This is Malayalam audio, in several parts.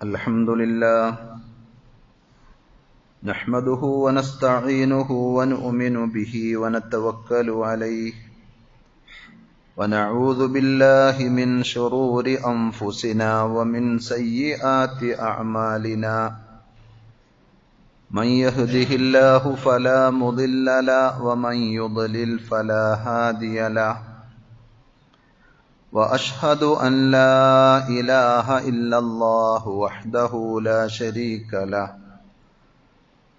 الحمد لله نحمده ونستعينه ونؤمن به ونتوكل عليه ونعوذ بالله من شرور أنفسنا ومن سيئات أعمالنا من يهده الله فلا مضل له ومن يضلل فلا هادي له وأشهد أن لا إله إلا الله وحده لا شريك له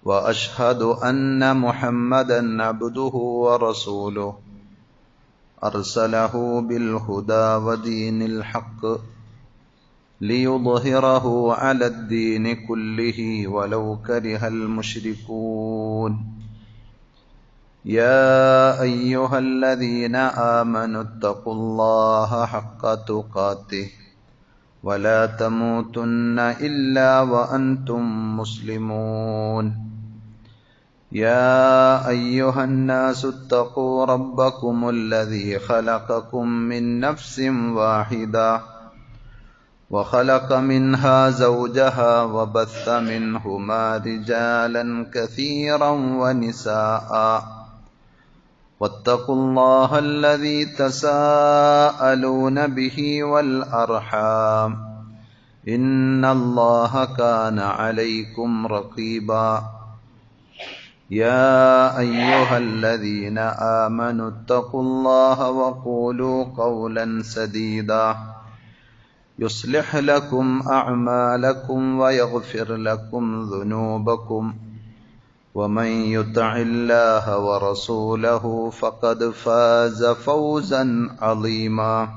وأشهد أن محمدا عبده ورسوله أرسله بالهدى ودين الحق ليظهره على الدين كله ولو كره المشركون يا أيها الذين آمنوا اتقوا الله حق تقاته ولا تموتن إلا وأنتم مسلمون يا أيها الناس اتقوا ربكم الذي خلقكم من نفس واحدة وخلق منها زوجها وبث منهما رجالا كثيرا ونساء واتقوا الله الذي تساءلون به والأرحام إن الله كان عليكم رقيبا يا أيها الذين آمنوا اتقوا الله وقولوا قولا سديدا يصلح لكم أعمالكم ويغفر لكم ذنوبكم ومن يطع الله ورسوله فقد فاز فوزا عظيما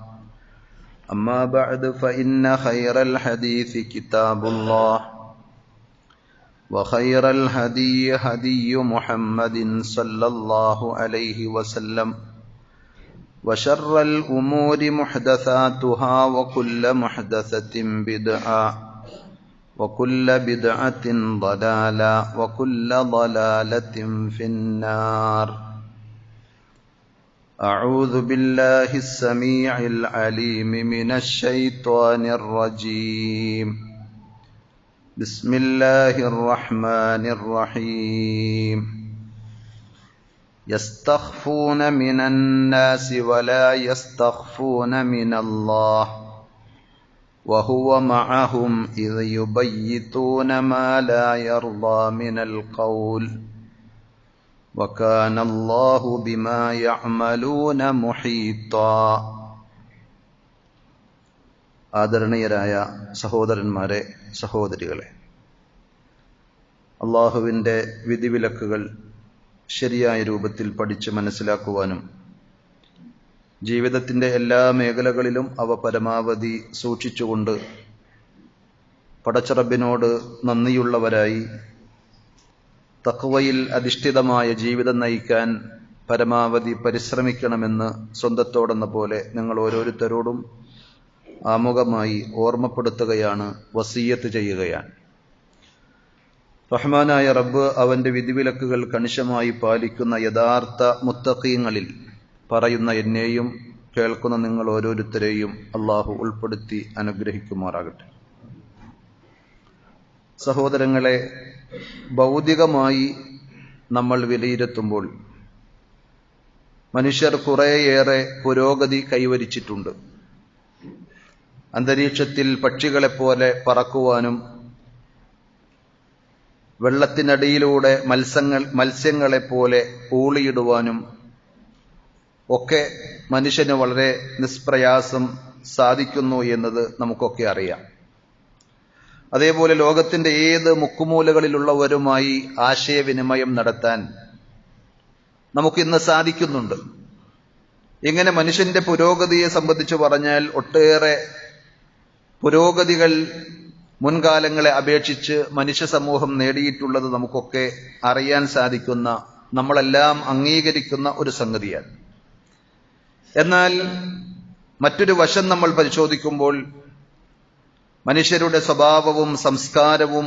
أما بعد فإن خير الحديث كتاب الله وخير الهدي هدي محمد صلى الله عليه وسلم وشر الأمور محدثاتها وكل محدثة بدعة وكل بدعة ضلالة وكل ضلالة في النار أعوذ بالله السميع العليم من الشيطان الرجيم بسم الله الرحمن الرحيم يستخفون من الناس ولا يستخفون من الله وهو معهم إذ يبيتون ما لا يرضى من القول وكان الله بما يعملون محيطا ആദരണീയരായ സഹോദരന്മാരെ, സഹോദരികളെ, അള്ളാഹുവിൻ്റെ വിധിവിലക്കുകൾ ശരിയായ രൂപത്തിൽ പഠിച്ച് മനസ്സിലാക്കുവാനും ജീവിതത്തിൻ്റെ എല്ലാ മേഖലകളിലും അവ പരമാവധി സൂക്ഷിച്ചുകൊണ്ട് പടച്ചറബിനോട് നന്ദിയുള്ളവരായി തഖ്വയിൽ അധിഷ്ഠിതമായ ജീവിതം നയിക്കാൻ പരമാവധി പരിശ്രമിക്കണമെന്ന് സ്വന്തത്തോടെന്ന പോലെ നിങ്ങൾ ഓരോരുത്തരോടും ആമുഖമായി ഓർമ്മപ്പെടുത്തുകയാണ്, വസിയ്യത്ത് ചെയ്യുകയാണ്. റഹ്മാനായ റബ്ബ് അവന്റെ വിധിവിലക്കുകൾ കണിശമായി പാലിക്കുന്ന യഥാർത്ഥ മുത്തഖീങ്ങളിൽ പറയുന്ന എന്നെയും കേൾക്കുന്ന നിങ്ങൾ ഓരോരുത്തരെയും അള്ളാഹു ഉൾപ്പെടുത്തി അനുഗ്രഹിക്കുമാറാകട്ടെ. സഹോദരങ്ങളെ, ഭൗതികമായി നമ്മൾ വിലയിരുത്തുമ്പോൾ മനുഷ്യർ കുറേയേറെ പുരോഗതി കൈവരിച്ചിട്ടുണ്ട്. അന്തരീക്ഷത്തിൽ പക്ഷികളെപ്പോലെ പറക്കുവാനും വെള്ളത്തിനടിയിലൂടെ മത്സ്യങ്ങളെപ്പോലെ ഊളിയിടുവാനും ഒക്കെ മനുഷ്യന് വളരെ നിഷ്പ്രയാസം സാധിക്കുന്നു എന്നത് നമുക്കൊക്കെ അറിയാം. അതേപോലെ ലോകത്തിന്റെ ഏത് മുക്കുമൂലകളിലുള്ളവരുമായി ആശയവിനിമയം നടത്താൻ നമുക്കിന്ന് സാധിക്കുന്നുണ്ട്. ഇങ്ങനെ മനുഷ്യന്റെ പുരോഗതിയെ സംബന്ധിച്ച് പറഞ്ഞാൽ ഒട്ടേറെ പുരോഗതികൾ മുൻകാലങ്ങളെ അപേക്ഷിച്ച് മനുഷ്യ സമൂഹം നേടിയിട്ടുള്ളത് നമുക്കൊക്കെ അറിയാൻ സാധിക്കുന്ന, നമ്മളെല്ലാം അംഗീകരിക്കുന്ന ഒരു സംഗതിയാണ്. എന്നാൽ മറ്റൊരു വശം നമ്മൾ പരിശോധിക്കുമ്പോൾ മനുഷ്യരുടെ സ്വഭാവവും സംസ്കാരവും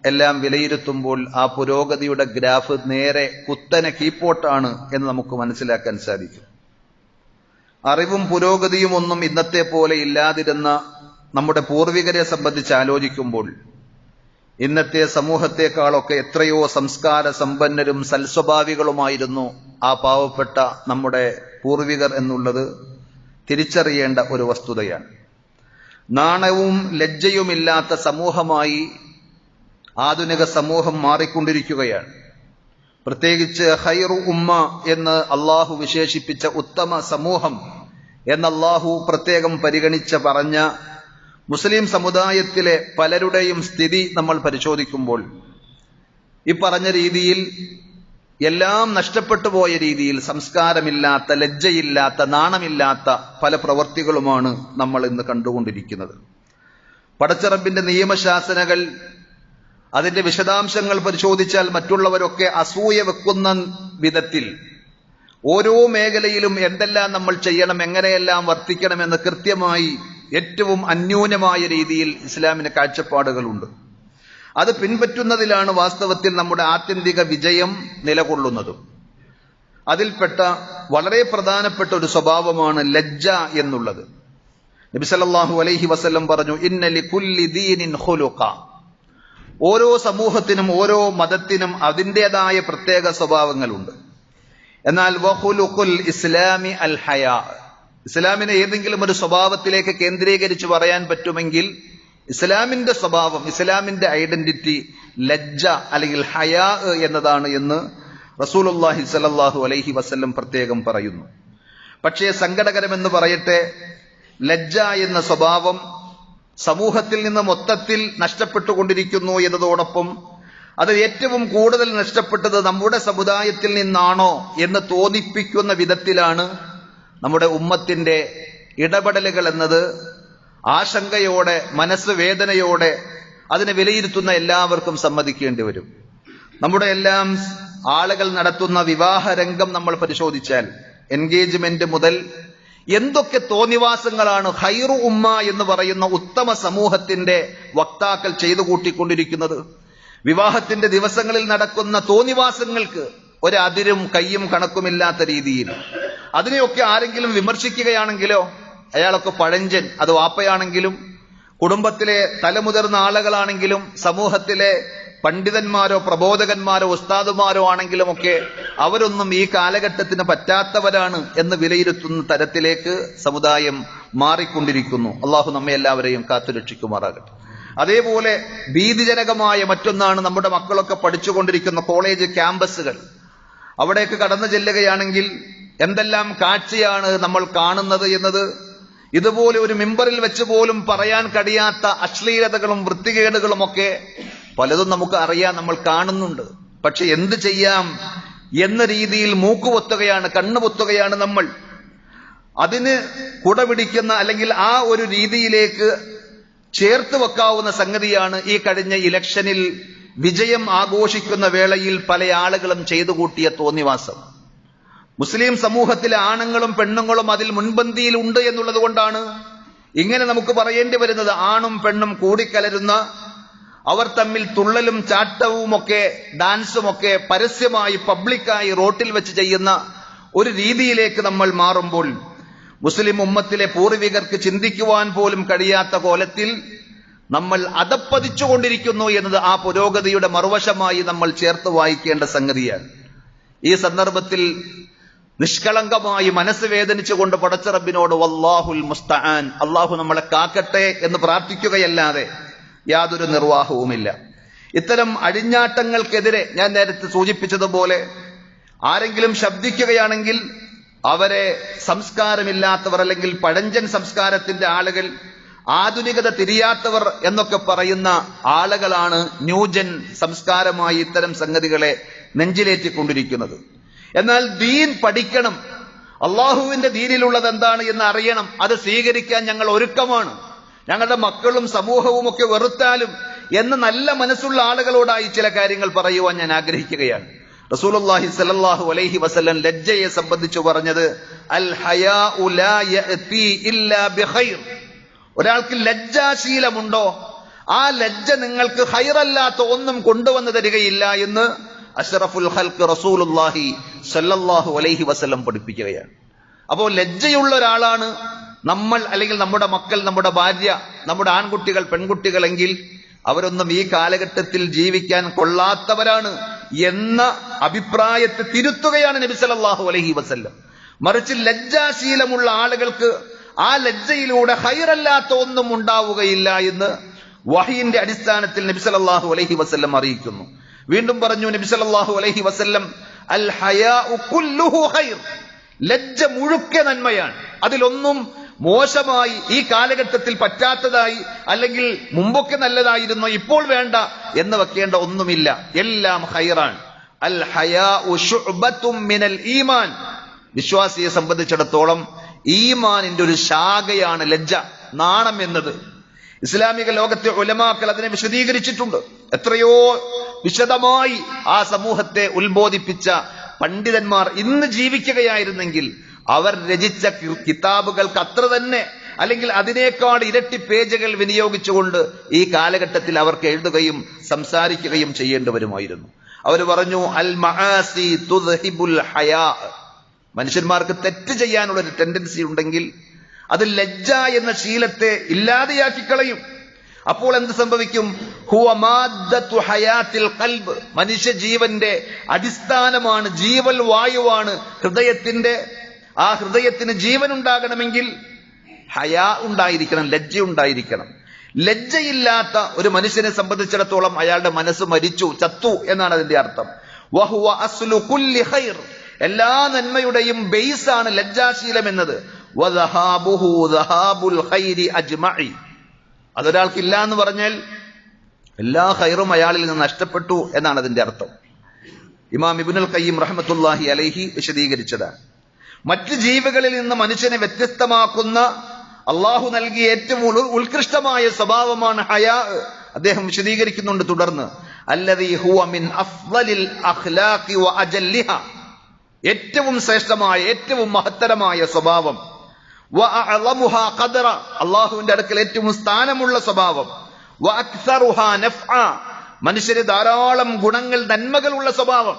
എല്ലാം വിലയിരുത്തുമ്പോൾ ആ പുരോഗതിയുടെ ഗ്രാഫ് നേരെ കുത്തനെ കീപ്പോട്ടാണ് എന്ന് നമുക്ക് മനസ്സിലാക്കാൻ സാധിക്കും. അറിവും പുരോഗതിയും ഒന്നും ഇന്നത്തെ പോലെ ഇല്ലാതിരുന്ന നമ്മുടെ പൂർവികരെ സംബന്ധിച്ച് ആലോചിക്കുമ്പോൾ ഇന്നത്തെ സമൂഹത്തെക്കാളൊക്കെ എത്രയോ സംസ്കാര സമ്പന്നരും സൽസ്വഭാവികളുമായിരുന്നു ആ പാവപ്പെട്ട നമ്മുടെ പൂർവികർ എന്നുള്ളത് തിരിച്ചറിയേണ്ട ഒരു വസ്തുതയാണ്. നാണവും ലജ്ജയുമില്ലാത്ത സമൂഹമായി ആധുനിക സമൂഹം മാറിക്കൊണ്ടിരിക്കുകയാണ്. പ്രത്യേകിച്ച് ഖൈറു ഉമ്മ എന്ന് അള്ളാഹു വിശേഷിപ്പിച്ച ഉത്തമ സമൂഹം എന്ന് അള്ളാഹു പ്രത്യേകം പരിഗണിച്ച് പറഞ്ഞ മുസ്ലിം സമുദായത്തിലെ പലരുടെയും സ്ഥിതി നമ്മൾ പരിശോധിക്കുമ്പോൾ ഈ പറഞ്ഞ രീതിയിൽ എല്ലാം നഷ്ടപ്പെട്ടു പോയ രീതിയിൽ സംസ്കാരമില്ലാത്ത, ലജ്ജയില്ലാത്ത, നാണമില്ലാത്ത പല പ്രവൃത്തികളുമാണ് നമ്മൾ ഇന്ന് കണ്ടുകൊണ്ടിരിക്കുന്നത്. പടച്ചറബിന്റെ നിയമശാസനകൾ, അതിന്റെ വിശദാംശങ്ങൾ പരിശോധിച്ചാൽ മറ്റുള്ളവരൊക്കെ അസൂയ വെക്കുന്ന വിധത്തിൽ ഓരോ മേഖലയിലും എന്തെല്ലാം നമ്മൾ ചെയ്യണം, എങ്ങനെയെല്ലാം വർത്തിക്കണമെന്ന് കൃത്യമായി ഏറ്റവും അന്യൂനമായ രീതിയിൽ ഇസ്ലാമിന് കാഴ്ചപ്പാടുകളുണ്ട്. അത് പിൻപറ്റുന്നതിലാണ് വാസ്തവത്തിൽ നമ്മുടെ ആത്യന്തിക വിജയം നിലകൊള്ളുന്നതും. അതിൽപ്പെട്ട വളരെ പ്രധാനപ്പെട്ട ഒരു സ്വഭാവമാണ് ലജ്ജ എന്നുള്ളത്. നബി സല്ലല്ലാഹു അലൈഹി വസല്ലം പറഞ്ഞു, ഇന്ന ലികുല്ലി ദീനിൻ ഖുലുഖ. ഓരോ സമൂഹത്തിനും ഓരോ മതത്തിനും അതിൻ്റെതായ പ്രത്യേക സ്വഭാവങ്ങളുണ്ട്. എന്നാൽ വഖുലുഖുൽ ഇസ്ലാമി അൽ ഹയാ. ഇസ്ലാമിനെ ഏതെങ്കിലും ഒരു സ്വഭാവത്തിലേക്ക് കേന്ദ്രീകരിച്ച് പറയാൻ പറ്റുമെങ്കിൽ ഇസ്ലാമിന്റെ സ്വഭാവം, ഇസ്ലാമിന്റെ ഐഡന്റിറ്റി ലജ്ജ അല്ലെങ്കിൽ ഹയാ എന്നതാണ് എന്ന് റസൂലുള്ളാഹി സ്വല്ലല്ലാഹു അലൈഹി വസല്ലം പ്രത്യേകം പറയുന്നു. പക്ഷേ സങ്കടകരമെന്ന് പറയട്ടെ, ലജ്ജ എന്ന സ്വഭാവം സമൂഹത്തിൽ നിന്ന് മൊത്തത്തിൽ നഷ്ടപ്പെട്ടുകൊണ്ടിരിക്കുന്നു എന്നതോടൊപ്പം അത് ഏറ്റവും കൂടുതൽ നഷ്ടപ്പെട്ടത് നമ്മുടെ സമുദായത്തിൽ നിന്നാണോ എന്ന് തോന്നിപ്പിക്കുന്ന വിധത്തിലാണ് നമ്മുടെ ഉമ്മത്തിന്റെ ഇടപെടലുകൾ എന്നത് ആശങ്കയോടെ, മനസ്സ് വേദനയോടെ അതിനെ വിലയിരുത്തുന്ന എല്ലാവർക്കും സമ്മതിക്കേണ്ടി വരും. നമ്മുടെ എല്ലാം ആളുകൾ നടത്തുന്ന വിവാഹ രംഗം നമ്മൾ പരിശോധിച്ചാൽ എൻഗേജ്മെന്റ് മുതൽ എന്തൊക്കെ തോന്നിവാസങ്ങളാണ് ഖൈറു ഉമ്മ എന്ന് പറയുന്ന ഉത്തമ സമൂഹത്തിന്റെ വക്താക്കൾ ചെയ്തു കൂട്ടിക്കൊണ്ടിരിക്കുന്നത്. വിവാഹത്തിന്റെ ദിവസങ്ങളിൽ നടക്കുന്ന തോന്നിവാസങ്ങൾക്ക് ഒരതിരും കയ്യും കണക്കുമില്ലാത്ത രീതിയിൽ അതിനെയൊക്കെ ആരെങ്കിലും വിമർശിക്കുകയാണെങ്കിലോ അയാളൊക്കെ പഴഞ്ചൻ, അത് വാപ്പയാണെങ്കിലും കുടുംബത്തിലെ തലമുതിർന്ന ആളുകളാണെങ്കിലും സമൂഹത്തിലെ പണ്ഡിതന്മാരോ പ്രബോധകന്മാരോ ഉസ്താദുമാരോ ആണെങ്കിലും ഒക്കെ അവരൊന്നും ഈ കാലഘട്ടത്തിന് പറ്റാത്തവരാണ് എന്ന് വിലയിരുത്തുന്ന തരത്തിലേക്ക് സമുദായം മാറിക്കൊണ്ടിരിക്കുന്നു. അള്ളാഹു നമ്മെ എല്ലാവരെയും കാത്തുരക്ഷിക്കുമാറാകട്ടെ. അതേപോലെ ഭീതിജനകമായ മറ്റൊന്നാണ് നമ്മുടെ മക്കളൊക്കെ പഠിച്ചുകൊണ്ടിരിക്കുന്ന കോളേജ് ക്യാമ്പസുകൾ. അവിടേക്ക് കടന്നു ചെല്ലുകയാണെങ്കിൽ എന്തെല്ലാം കാഴ്ചയാണ് നമ്മൾ കാണുന്നത് എന്നത് ഇതുപോലെ ഒരു മിമ്പറിൽ വെച്ച് പോലും പറയാൻ കഴിയാത്ത അശ്ലീലതകളും വൃത്തികേടുകളും ഒക്കെ പലതും നമുക്ക് അറിയാം, നമ്മൾ കാണുന്നുണ്ട്. പക്ഷെ എന്ത് ചെയ്യാം എന്ന രീതിയിൽ മൂക്കുപൊത്തുകയാണ്, കണ്ണുപൊത്തുകയാണ് നമ്മൾ. അതിന് കുടപിടിക്കുന്ന അല്ലെങ്കിൽ ആ ഒരു രീതിയിലേക്ക് ചേർത്ത് വെക്കാവുന്ന സംഗതിയാണ് ഈ കഴിഞ്ഞ ഇലക്ഷനിൽ വിജയം ആഘോഷിക്കുന്ന വേളയിൽ പല ആളുകളും ചെയ്തു കൂട്ടിയ തോന്നിവാസം. മുസ്ലിം സമൂഹത്തിലെ ആണുങ്ങളും പെണ്ണുങ്ങളും അതിൽ മുൻപന്തിയിൽ ഉണ്ട് എന്നുള്ളത് കൊണ്ടാണ് ഇങ്ങനെ നമുക്ക് പറയേണ്ടി വരുന്നത്. ആണും പെണ്ണും കൂടിക്കലരുന്ന, അവർ തമ്മിൽ തുള്ളലും ചാട്ടവുമൊക്കെ ഡാൻസുമൊക്കെ പരസ്യമായി പബ്ലിക്കായി റോട്ടിൽ വെച്ച് ചെയ്യുന്ന ഒരു രീതിയിലേക്ക് നമ്മൾ മാറുമ്പോൾ മുസ്ലിം ഉമ്മത്തിലെ പൂർവികർക്ക് ചിന്തിക്കുവാൻ പോലും കഴിയാത്ത കോലത്തിൽ നമ്മൾ അധപ്പതിച്ചുകൊണ്ടിരിക്കുന്നു എന്നത് ആ പുരോഗതിയുടെ മറുവശമായി നമ്മൾ ചേർത്ത് വായിക്കേണ്ട സംഗതിയാണ്. ഈ സന്ദർഭത്തിൽ നിഷ്കളങ്കമായി മനസ്സ് വേദനിച്ചുകൊണ്ട് പടച്ചറബിനോട് വല്ലാഹുൽ മുസ്തആൻ, അള്ളാഹു നമ്മളെ കാക്കട്ടെ എന്ന് പ്രാർത്ഥിക്കുകയല്ലാതെ യാതൊരു നിർവാഹവുമില്ല. ഇത്തരം അഴിഞ്ഞാട്ടങ്ങൾക്കെതിരെ ഞാൻ നേരത്തെ സൂചിപ്പിച്ചതുപോലെ ആരെങ്കിലും ശബ്ദിക്കുകയാണെങ്കിൽ അവരെ സംസ്കാരമില്ലാത്തവർ അല്ലെങ്കിൽ പഴഞ്ചൻ സംസ്കാരത്തിന്റെ ആളുകൾ, ആധുനികത തിരിയാത്തവർ എന്നൊക്കെ പറയുന്ന ആളുകളാണ് ന്യൂജൻ സംസ്കാരമായി ഇത്തരം സംഗതികളെ നെഞ്ചിലേറ്റിക്കൊണ്ടിരിക്കുന്നത്. എന്നാൽ ദീൻ പഠിക്കണം, അള്ളാഹുവിന്റെ ദീനിലുള്ളത് എന്താണ് എന്ന് അറിയണം. അത് സ്വീകരിക്കാൻ ഞങ്ങൾ ഒരുക്കമാണ്. ഞങ്ങളുടെ മക്കളും സമൂഹവും ഒക്കെ വെറുത്താലും എന്ന് നല്ല മനസ്സുള്ള ആളുകളോടായി ചില കാര്യങ്ങൾ പറയുവാൻ ഞാൻ ആഗ്രഹിക്കുകയാണ്. റസൂലുള്ളാഹി സ്വല്ലല്ലാഹു അലൈഹി വസല്ലം ലജ്ജയെ സംബന്ധിച്ച് പറഞ്ഞത് അൽ ഹയാഉ ലാ യഅതി ഇല്ലാ ബിഖൈർ. ഒരാൾക്ക് ലജ്ജാശീലമുണ്ടോ ആ ലജ്ജ നിങ്ങൾക്ക് ഖൈറല്ലാത്ത ഒന്നും കൊണ്ടുവന്നു തരികയില്ല എന്ന് അഷ്റഫുൽ ഖൽഖ് റസൂലുള്ളാഹി സ്വല്ലല്ലാഹു അലൈഹി വസല്ലം പഠിപ്പിക്കുകയാണ്. അപ്പോൾ ലജ്ജയുള്ള ഒരാളാണ് നമ്മൾ അല്ലെങ്കിൽ നമ്മുടെ മക്കൾ, നമ്മുടെ ഭാര്യ, നമ്മുടെ ആൺകുട്ടികൾ, പെൺകുട്ടികളെങ്കിൽ അവരൊന്നും ഈ കാലഘട്ടത്തിൽ ജീവിക്കാൻ കൊള്ളാത്തവരാണ് എന്ന അഭിപ്രായത്തെ തിരുത്തുകയാണ് നബി സല്ലല്ലാഹു അലൈഹി വസല്ലം. മറിച്ച് ലജ്ജാശീലമുള്ള ആളുകൾക്ക് ആ ലജ്ജയിലൂടെ ഖൈറല്ലാത്ത ഒന്നും ഉണ്ടാവുകയില്ല എന്ന് വഹയിന്റെ അടിസ്ഥാനത്തിൽ നബി സല്ലല്ലാഹു അലൈഹി വസല്ലം അറിയിക്കുന്നു. വീണ്ടും പറഞ്ഞു നബി സല്ലല്ലാഹു അലൈഹി വസല്ലം, അൽ ഹയാഉ കുല്ലുഹു ഖൈർ, ലജ്ജ മുഴുക്കെ നന്മയാണ്. അതിലൊന്നും മോശമായി ഈ കാലഘട്ടത്തിൽ പറ്റാത്തതായി അല്ലെങ്കിൽ മുമ്പൊക്കെ നല്ലതായിരുന്നു ഇപ്പോൾ വേണ്ട എന്ന് വെക്കേണ്ട ഒന്നുമില്ല, എല്ലാം ഖൈറാണ്. അൽ ഹയാഉ ശുഅബത്തും മിനൽ ഈമാൻ, വിശ്വാസിയെ സംബന്ധിച്ചിടത്തോളം ഈമാനിന്റെ ഒരു ശാഖയാണ് ലജ്ജ, നാണം എന്നത്. ഇസ്ലാമിക ലോകത്തെ ഉലമാക്കൾ അതിനെ വിശദീകരിച്ചിട്ടുണ്ട്. എത്രയോ വിശദമായി ആ സമൂഹത്തെ ഉത്ബോധിപ്പിച്ച പണ്ഡിതന്മാർ ഇന്ന് ജീവിക്കുകയായിരുന്നെങ്കിൽ അവർ രചിച്ച കിതാബുകൾക്ക് അത്ര തന്നെ അല്ലെങ്കിൽ അതിനേക്കാൾ ഇരട്ടി പേജുകൾ വിനിയോഗിച്ചുകൊണ്ട് ഈ കാലഘട്ടത്തിൽ അവർക്ക് എഴുതുകയും സംസാരിക്കുകയും ചെയ്യേണ്ടി വരുമായിരുന്നു. അവർ പറഞ്ഞു, അൽ മആസി തുദ്ഹിബുൽ ഹയാ, മനുഷ്യന്മാർക്ക് തെറ്റ് ചെയ്യാനുള്ള ഒരു ടെൻഡൻസി ഉണ്ടെങ്കിൽ അത് ലജ്ജ എന്ന ശീലത്തെ ഇല്ലാതെയാക്കി കളയും. അപ്പോൾ എന്ത് സംഭവിക്കും? ഹുവ മാദ്ദത്തു ഹയാത്തിൽ ഖൽബ്, മനുഷ്യ ജീവന്റെ അടിസ്ഥാനമാണ്, ജീവൽ വായുവാണ് ഹൃദയത്തിന്റെ. ആ ഹൃദയത്തിന് ജീവൻ ഉണ്ടാകണമെങ്കിൽ ഹയാ ഉണ്ടായിരിക്കണം, ലജ്ജ ഉണ്ടായിരിക്കണം. ലജ്ജയില്ലാത്ത ഒരു മനുഷ്യനെ സംബന്ധിച്ചിടത്തോളം അയാളുടെ മനസ്സ് മരിച്ചു, ചത്തു എന്നാണ് അതിന്റെ അർത്ഥം. വഹുവ അസ്ലു കുല്ലി ഖൈർ, എല്ലാ നന്മയുടെയും ബേസാണ് ലജ്ജാശീലം എന്നത്. വദഹാബുഹു ദഹാബുൽ ഖൈരി അജ്മഇ, അതൊരാൾക്കില്ല എന്ന് പറഞ്ഞാൽ എല്ലാ ഖൈറും അയാളിൽ നിന്ന് നഷ്ടപ്പെട്ടു എന്നാണ് അതിന്റെ അർത്ഥം. ഇമാം ഇബ്നുൽ ഖയ്യിം റഹ്മത്തുള്ളാഹി അലൈഹി വിശദീകരിച്ചതാണ്. മറ്റ് ജീവികളിൽ നിന്ന് മനുഷ്യനെ വ്യത്യസ്തമാക്കുന്ന അള്ളാഹു നൽകിയ ഏറ്റവും ഉത്കൃഷ്ടമായ സ്വഭാവമാണ് ഹയാ. അദ്ദേഹം വിശദീകരിക്കുന്നുണ്ട് തുടർന്ന്, അല്ലദീ ഹുവ മിൻ അഫ്ളലിൽ അഖ്ലാഖി വ അജല്ലിഹ, ഏറ്റവും ശ്രേഷ്ഠമായ ഏറ്റവും മഹത്തരമായ സ്വഭാവം. വ അഅളമുഹാ ഖദറ, അള്ളാഹുവിന്റെ അടുക്കൽ ഏറ്റവും സ്ഥാനമുള്ള സ്വഭാവം. വ അക്സറുഹാ നഫ്ആ, മനുഷ്യന് ധാരാളം ഗുണങ്ങൾ, നന്മകളുള്ള സ്വഭാവം.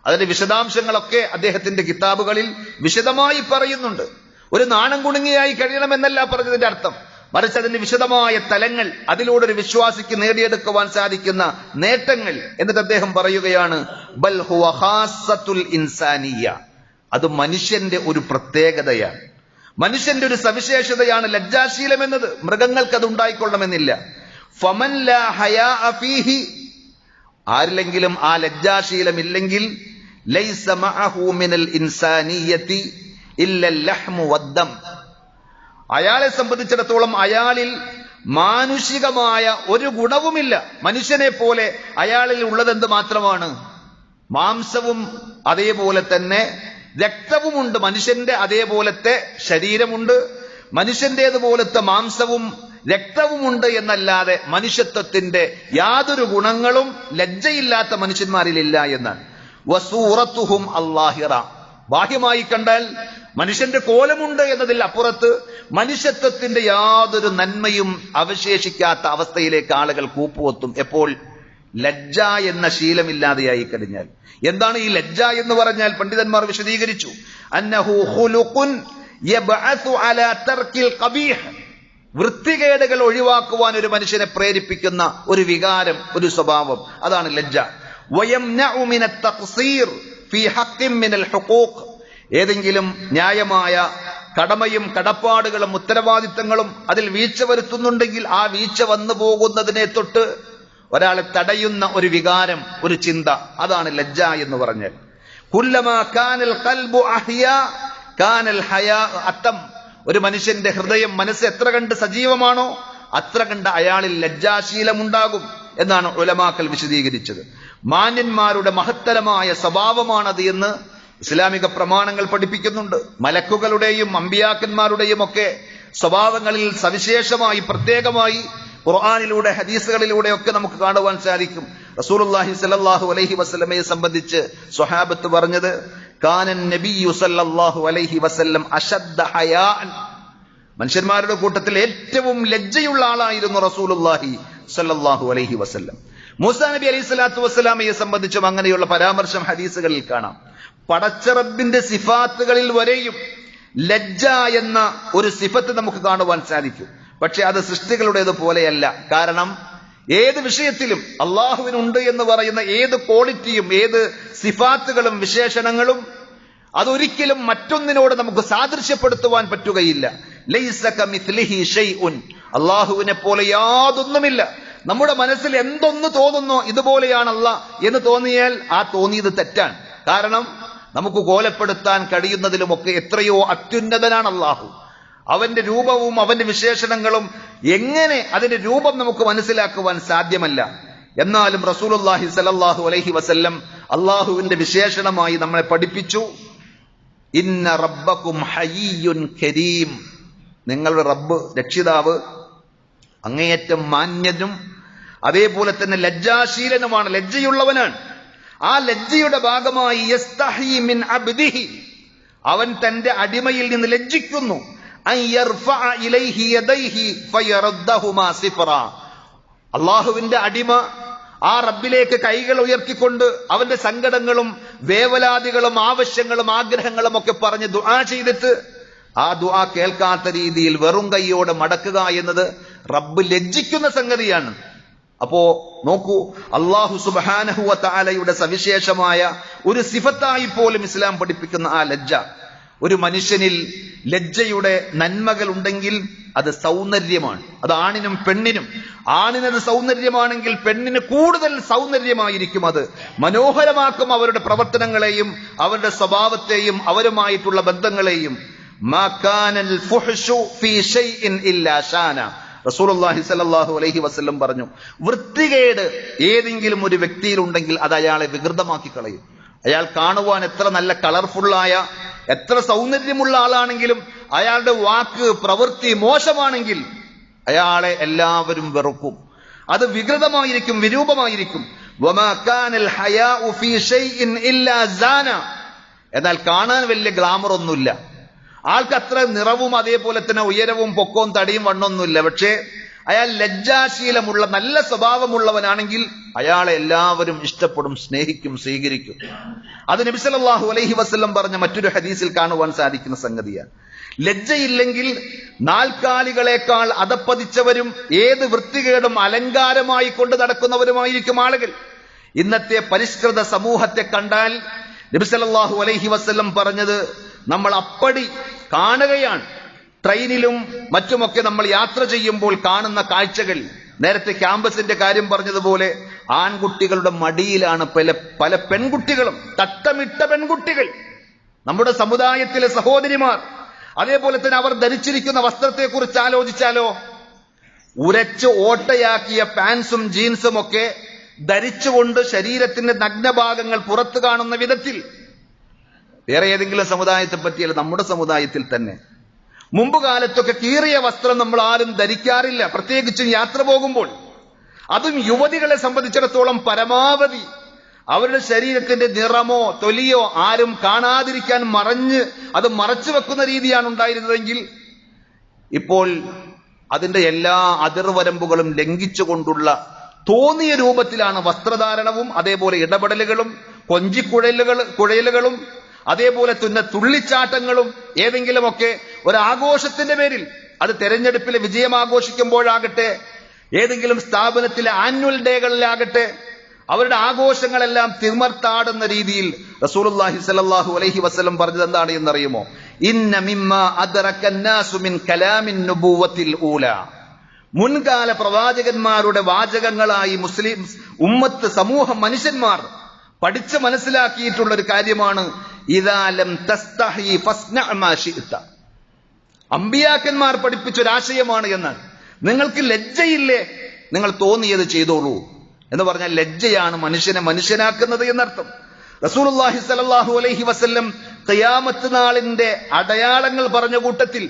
അതിന്റെ വിശദാംശങ്ങളൊക്കെ അദ്ദേഹത്തിന്റെ കിതാബുകളിൽ വിശദമായി പറയുന്നുണ്ട്. ഒരു നാണം കുണുങ്ങിയായി കഴിയണമെന്നല്ല പറഞ്ഞതിന്റെ അർത്ഥം, മറിച്ച് അതിന്റെ വിശദമായ തലങ്ങൾ, അതിലൂടെ ഒരു വിശ്വാസിക്ക് നേടിയെടുക്കുവാൻ സാധിക്കുന്ന നേട്ടങ്ങൾ. എന്നിട്ട് അദ്ദേഹം പറയുകയാണ്, ബൽ ഹുവ ഖാസ്സത്തുൽ ഇൻസാനിയ്യ, അത് മനുഷ്യന്റെ ഒരു പ്രത്യേകതയാണ്, മനുഷ്യന്റെ ഒരു സവിശേഷതയാണ് ലജ്ജാശീലം എന്നത്. മൃഗങ്ങൾക്ക് അത് ഉണ്ടായിക്കൊള്ളണമെന്നില്ല. ഫമൻ ലാ ഹയാഅ ഫീഹി, ആരിലെങ്കിലും ആ ലജ്ജാശീലം ഇല്ലെങ്കിൽ, ലൈസ മഅഹു മിനൽ ഇൻസാനിയ്യതി ഇല്ലൽ ലഹ്മു വദ്ദം, അയാളെ സംബന്ധിച്ചിടത്തോളം അയാളിൽ മാനുഷികമായ ഒരു ഗുണവുമില്ല. മനുഷ്യനെ പോലെ അയാളിൽ ഉള്ളതെന്ത് മാത്രമാണ്? മാംസവും അതേപോലെ തന്നെ രക്തവുമുണ്ട്. മനുഷ്യന്റെ അതേപോലത്തെ ശരീരമുണ്ട്, മനുഷ്യന്റേതുപോലത്തെ മാംസവും രക്തവുമുണ്ട് എന്നല്ലാതെ മനുഷ്യത്വത്തിന്റെ യാതൊരു ഗുണങ്ങളും ലജ്ജയില്ലാത്ത മനുഷ്യന്മാരിലില്ല എന്നാണ്. വസൂറത്തുഹും അല്ലാഹിറ, ബാഹ്യമായി കണ്ടാൽ മനുഷ്യന്റെ കോലമുണ്ട് എന്നതിൽ അപ്പുറത്ത് മനുഷ്യത്വത്തിന്റെ യാതൊരു നന്മയും അവശേഷിക്കാത്ത അവസ്ഥയിലേക്ക് ആളുകൾ കൂപ്പുവെത്തും. എപ്പോൾ? ലജ്ജ എന്ന ശീലമില്ലാതെയായി കഴിഞ്ഞാൽ. എന്താണ് ഈ ലജ്ജ എന്ന് പറഞ്ഞാൽ? പണ്ഡിതന്മാർ വിശദീകരിച്ചു, അന്നഹു ഖുലുഖുൻ യബ്അസു അലാ തർക്കിൽ ഖബീഹ്, വൃത്തികേടുകൾ ഒഴിവാക്കുവാൻ ഒരു മനുഷ്യനെ പ്രേരിപ്പിക്കുന്ന ഒരു വികാരം, ഒരു സ്വഭാവം, അതാണ് ലജ്ജ. വയംനഉ മിനത് തഖ്സീർ ഫീ ഹഖ്ഖിൻ മിനൽ ഹുഖൂഖ്, ഏതെങ്കിലും ന്യായമായ കടമയും കടപ്പാടുകളും ഉത്തരവാദിത്തങ്ങളും അതിൽ വീഴ്ച വരുത്തുന്നുണ്ടെങ്കിൽ ആ വീഴ്ച വന്നു പോകുന്നതിനെ തൊട്ട് ഒരാളെ തടയുന്ന ഒരു വികാരം, ഒരു ചിന്ത, അതാണ് ലജ്ജ എന്ന് പറഞ്ഞാൽ. കുല്ലമാ കാനൽ ഖൽബു അഹ്യാ കാനൽ ഹയാ അത്തം, ഒരു മനുഷ്യന്റെ ഹൃദയം, മനസ്സ് എത്ര കണ്ട് സജീവമാണോ അത്ര കണ്ട് അയാളിൽ ലജ്ജാശീലമുണ്ടാകും എന്നാണ് ഉലമാക്കൾ വിശദീകരിച്ചത്. മാന്യന്മാരുടെ മഹത്തരമായ സ്വഭാവമാണത് എന്ന് ഇസ്ലാമിക പ്രമാണങ്ങൾ പഠിപ്പിക്കുന്നുണ്ട്. മലക്കുകളുടെയും അമ്പിയാക്കന്മാരുടെയും ഒക്കെ സ്വഭാവങ്ങളിൽ സവിശേഷമായി പ്രത്യേകമായി ഖുർആനിലൂടെ ഹദീസുകളിലൂടെ ഒക്കെ നമുക്ക് കാണുവാൻ സാധിക്കും. റസൂലുള്ളാഹി സ്വല്ലല്ലാഹു അലൈഹി വസല്ലമയെ സംബന്ധിച്ച് സ്വഹാബത്ത് പറഞ്ഞത്, കാനൻ നബിയ്യു സ്വല്ലല്ലാഹു അലൈഹി വസല്ലം അശദ്ദ ഹയാഅൻ, മനുഷ്യന്മാരുടെ കൂട്ടത്തിൽ ഏറ്റവും ലജ്ജയുള്ള ആളായിരുന്നു റസൂലുള്ളാഹി സ്വല്ലല്ലാഹു അലൈഹി വസല്ലം. മൂസാ നബി അലൈഹി സ്വലാത്തു വസ്സലാമയെ സംബന്ധിച്ചും അങ്ങനെയുള്ള പരാമർശം ഹദീസുകളിൽ കാണാം. പടച്ച റബ്ബിന്റെ സിഫാത്തുകളിൽ വരെയും ലജ്ജ എന്ന ഒരു സിഫത്ത് നമുക്ക് കാണുവാൻ സാധിക്കും. പക്ഷെ അത് സൃഷ്ടികളുടേത് പോലെയല്ല. കാരണം ഏത് വിഷയത്തിലും അള്ളാഹുവിനുണ്ട് എന്ന് പറയുന്ന ഏത് ക്വാളിറ്റിയും ഏത് സിഫാത്തുകളും വിശേഷണങ്ങളും അതൊരിക്കലും മറ്റൊന്നിനോട് നമുക്ക് സാദൃശ്യപ്പെടുത്തുവാൻ പറ്റുകയില്ല. ലൈസ കമിസ്ലിഹി ഷൈഉൻ, അള്ളാഹുവിനെ പോലെ യാതൊന്നുമില്ല. നമ്മുടെ മനസ്സിൽ എന്തൊന്ന് തോന്നുന്നോ ഇതുപോലെയാണ് അല്ലാഹ് എന്ന് തോന്നിയാൽ ആ തോന്നിയത് തെറ്റാണ്. കാരണം നമുക്ക് കോലപ്പെടുത്താൻ കഴിയുന്നതിലുമൊക്കെ എത്രയോ അത്യുന്നതനാണ് അള്ളാഹു. അവന്റെ രൂപവും അവന്റെ വിശേഷണങ്ങളും എങ്ങനെ അതിന്റെ രൂപം നമുക്ക് മനസ്സിലാക്കുവാൻ സാധ്യമല്ല. എന്നാലും റസൂലുള്ളാഹി സ്വല്ലല്ലാഹു അലൈഹി വസല്ലം അള്ളാഹുവിന്റെ വിശേഷണമായി നമ്മളെ പഠിപ്പിച്ചു, ഇന്ന റബ്ബക്കും ഹയ്യുൻ കരീം, നിങ്ങളുടെ റബ്ബ് രക്ഷിതാവ് അങ്ങേയറ്റം മാന്യനും അതേപോലെ തന്നെ ലജ്ജാശീലനുമാണ്, ലജ്ജയുള്ളവനാണ്. ആ ലജ്ജയുടെ ഭാഗമായി യസ്തഹി മിൻ അബ്ദിഹി, അവൻ തന്റെ അടിമയിൽ നിന്ന് ലജ്ജിക്കുന്നു. അൻ യർഫഅ ഇലൈഹി യദൈഹി ഫയറദ്ദഹുമാ സിഫറാ, അല്ലാഹുവിന്റെ അടിമ ആ റബ്ബിലേക്ക് കൈകൾ ഉയർത്തിക്കൊണ്ട് അവന്റെ സങ്കടങ്ങളും വേവലാതികളും ആവശ്യങ്ങളും ആഗ്രഹങ്ങളും ഒക്കെ പറഞ്ഞ് ദുആ ചെയ്തിട്ട് ആ ദുആ കേൾക്കാത്ത രീതിയിൽ വെറും കൈയോടെ മടക്കുക എന്നത് റബ്ബ് ലജ്ജിക്കുന്ന സംഗതിയാണ്. അപ്പോ നോക്കൂ, അല്ലാഹു സുബ്ഹാനഹു വ തആലയുടെ സവിശേഷമായ ഒരു സിഫത്തായി പോലും ഇസ്ലാം പഠിപ്പിക്കുന്ന ആ ലജ്ജ. ഒരു മനുഷ്യനിൽ ലജ്ജയുടെ നന്മകൾ ഉണ്ടെങ്കിൽ അത് സൗന്ദര്യമാണ്. അത് ആണിനും പെണ്ണിനും. ആണിനത് സൗന്ദര്യമാണെങ്കിൽ പെണ്ണിന് കൂടുതൽ സൗന്ദര്യമായിരിക്കും. അത് മനോഹരമാക്കും അവരുടെ പ്രവർത്തനങ്ങളെയും അവരുടെ സ്വഭാവത്തെയും അവരുമായിട്ടുള്ള ബന്ധങ്ങളെയും. മാ കാനൽ ഫുഹ്ശു ഫീ ഷൈഇൻ ഇല്ലാ ഷാന, റസൂലുള്ളാഹി സ്വല്ലല്ലാഹു അലൈഹി വസല്ലം പറഞ്ഞു, വൃത്തികേട് ഏതെങ്കിലും ഒരു വ്യക്തിയിൽ ഉണ്ടെങ്കിൽ അത് അയാളെ വികൃതമാക്കി കളയും. അയാൾ കാണുവാൻ എത്ര നല്ല കളർഫുള്ളായ എത്ര സൗന്ദര്യമുള്ള ആളാണെങ്കിലും അയാളുടെ വാക്ക് പ്രവൃത്തി മോശമാണെങ്കിൽ അയാളെ എല്ലാവരും വെറുക്കും. അത് വികൃതമായിരിക്കും, വിരൂപമായിരിക്കും. വമാ കാനൽ ഹയാഉ ഫീ ഷൈഇൻ ഇല്ലാ സാന, എന്നാൽ കാണാൻ വലിയ ഗ്ലാമർ ഒന്നുമില്ല. ആൾക്ക് അത്ര നിറവും അതേപോലെ തന്നെ ഉയരവും പൊക്കവും തടിയും വണ്ണൊന്നുമില്ല. പക്ഷേ അയാൾ ലജ്ജാശീലമുള്ള നല്ല സ്വഭാവമുള്ളവനാണെങ്കിൽ അയാളെ എല്ലാവരും ഇഷ്ടപ്പെടും, സ്നേഹിക്കും, സ്വീകരിക്കും. അത് നബി സല്ലല്ലാഹു അലൈഹി വസല്ലം പറഞ്ഞ മറ്റൊരു ഹദീസിൽ കാണുവാൻ സാധിക്കുന്ന സംഗതിയാണ്. ലജ്ജയില്ലെങ്കിൽ നാൽക്കാലികളെക്കാൾ അധപ്പതിച്ചവരും ഏത് വൃത്തികേടും അലങ്കാരമായി കൊണ്ട് നടക്കുന്നവരുമായിരിക്കും ആളുകൾ. ഇന്നത്തെ പരിഷ്കൃത സമൂഹത്തെ കണ്ടാൽ നബി സല്ലല്ലാഹു അലൈഹി വസല്ലം പറഞ്ഞത് നമ്മൾ അപ്പടി കാണുകയാണ്. ട്രെയിനിലും മറ്റുമൊക്കെ നമ്മൾ യാത്ര ചെയ്യുമ്പോൾ കാണുന്ന കാഴ്ചകൾ, നേരത്തെ ക്യാമ്പസിന്റെ കാര്യം പറഞ്ഞതുപോലെ ആൺകുട്ടികളുടെ മടിയിലാണ് പല പെൺകുട്ടികളും, തട്ടമിട്ട പെൺകുട്ടികൾ. നമ്മുടെ സമുദായത്തിലെ സഹോദരിമാർ അതേപോലെ തന്നെ അവർ ധരിച്ചിരിക്കുന്ന വസ്ത്രത്തെ കുറിച്ച് ആലോചിച്ചാലോ, ഉരച്ച് ഓട്ടയാക്കിയ പാൻസും ജീൻസും ഒക്കെ ധരിച്ചുകൊണ്ട് ശരീരത്തിന്റെ നഗ്നഭാഗങ്ങൾ പുറത്തു കാണുന്ന വിധത്തിൽ. വേറെ ഏതെങ്കിലും സമുദായത്തെ പറ്റിയല്ല, നമ്മുടെ സമുദായത്തിൽ തന്നെ മുമ്പ് കാലത്തൊക്കെ കീറിയ വസ്ത്രം നമ്മൾ ആരും ധരിക്കാറില്ല, പ്രത്യേകിച്ചും യാത്ര പോകുമ്പോൾ. അതും യുവതികളെ സംബന്ധിച്ചിടത്തോളം പരമാവധി അവരുടെ ശരീരത്തിന്റെ നിറമോ തൊലിയോ ആരും കാണാതിരിക്കാൻ അത് മറച്ചു വെക്കുന്ന രീതിയാണ് ഉണ്ടായിരുന്നതെങ്കിൽ ഇപ്പോൾ അതിന്റെ എല്ലാ അതിർവരമ്പുകളും ലംഘിച്ചുകൊണ്ടുള്ള തോന്നിയ രൂപത്തിലാണ് വസ്ത്രധാരണവും അതേപോലെ ഇടപെടലുകളും കുഴലുകളും അതേപോലെ തന്നെ തുള്ളിച്ചാട്ടങ്ങളും. ഏതെങ്കിലുമൊക്കെ ഒരാഘോഷത്തിന്റെ പേരിൽ, അത് തെരഞ്ഞെടുപ്പിലെ വിജയം ആഘോഷിക്കുമ്പോഴാകട്ടെ, ഏതെങ്കിലും സ്ഥാപനത്തിലെ ആനുവൽ ഡേകളിലാകട്ടെ, അവരുടെ ആഘോഷങ്ങളെല്ലാം തിമർത്താടുന്ന രീതിയിൽ റസൂലുള്ളാഹി സ്വല്ലല്ലാഹു അലൈഹി വസല്ലം പറഞ്ഞത് എന്താണ് എന്നറിയുമോ? ഇന്ന മിമ്മാ അദ്റക അന്നാസു മിൻ കലാമിൻ നുബുവത്തിൽ ഊലാ, മുൻകാല പ്രവാചകന്മാരുടെ വാചകങ്ങളായി മുസ്ലിം ഉമ്മത്ത് സമൂഹം മനുഷ്യന്മാർ പഠിച്ച് മനസ്സിലാക്കിയിട്ടുള്ള ഒരു കാര്യമാണ് ഇദാ ലം തസ്തഹി ഫസ്ന മാ ശിഅത. അമ്പിയാക്കന്മാർ പഠിപ്പിച്ചൊരാശയമാണ് എന്നാൽ നിങ്ങൾക്ക് ലജ്ജയില്ലേ, നിങ്ങൾ തോന്നിയത് ചെയ്തോളൂ എന്ന് പറഞ്ഞാൽ ലജ്ജയാണ് മനുഷ്യനെ മനുഷ്യനാക്കുന്നത് എന്നർത്ഥം. റസൂലുള്ളാഹി സ്വല്ലല്ലാഹു അലൈഹി വസല്ലം ഖിയാമത്ത് നാളിന്റെ അടയാളങ്ങൾ പറഞ്ഞ കൂട്ടത്തിൽ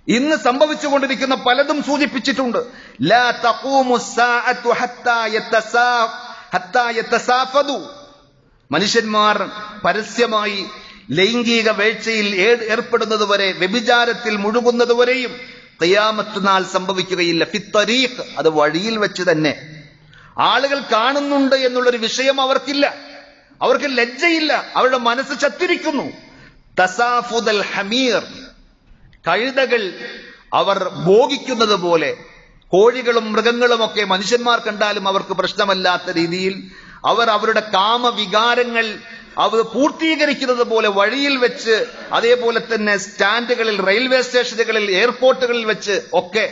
ഇന്ന് സംഭവിച്ചുകൊണ്ടിരിക്കുന്ന പലതും സൂചിപ്പിച്ചിട്ടുണ്ട്. ലാ തഖൂമു സ്സാഅതു ഹത്താ യതസാഫദു, മനുഷ്യന്മാർ പരസ്യമായി ലൈംഗിക വേഴ്ചയിൽ ഏർപ്പെടുന്നതുവരെ, വ്യഭിചാരത്തിൽ മുഴുകുന്നതുവരെയും ഖിയാമത്ത് നാൾ സംഭവിക്കുകയില്ല. ഫിത്തരീഖ്, അത് വഴിയിൽ വെച്ച് തന്നെ. ആളുകൾ കാണുന്നുണ്ട് എന്നുള്ളൊരു വിഷയം അവർക്കില്ല, അവർക്ക് ലജ്ജയില്ല, അവരുടെ മനസ്സ് ചത്തിരിക്കുന്നു. തസാഫുദൽ ഹമീർ, കഴുതകൾ അവർ ഭോഗിക്കുന്നത് പോലെ, കോഴികളും മൃഗങ്ങളുമൊക്കെ മനുഷ്യന്മാർ കണ്ടാലും അവർക്ക് പ്രശ്നമല്ലാത്ത രീതിയിൽ അവർ അവരുടെ കാമവികാരങ്ങൾ അവർ പൂർത്തീകരിക്കുന്നത് പോലെ വഴിയിൽ വെച്ച്, അതേപോലെ തന്നെ സ്റ്റാൻഡുകളിൽ, റെയിൽവേ സ്റ്റേഷനുകളിൽ, എയർപോർട്ടുകളിൽ വെച്ച് ഒക്കെ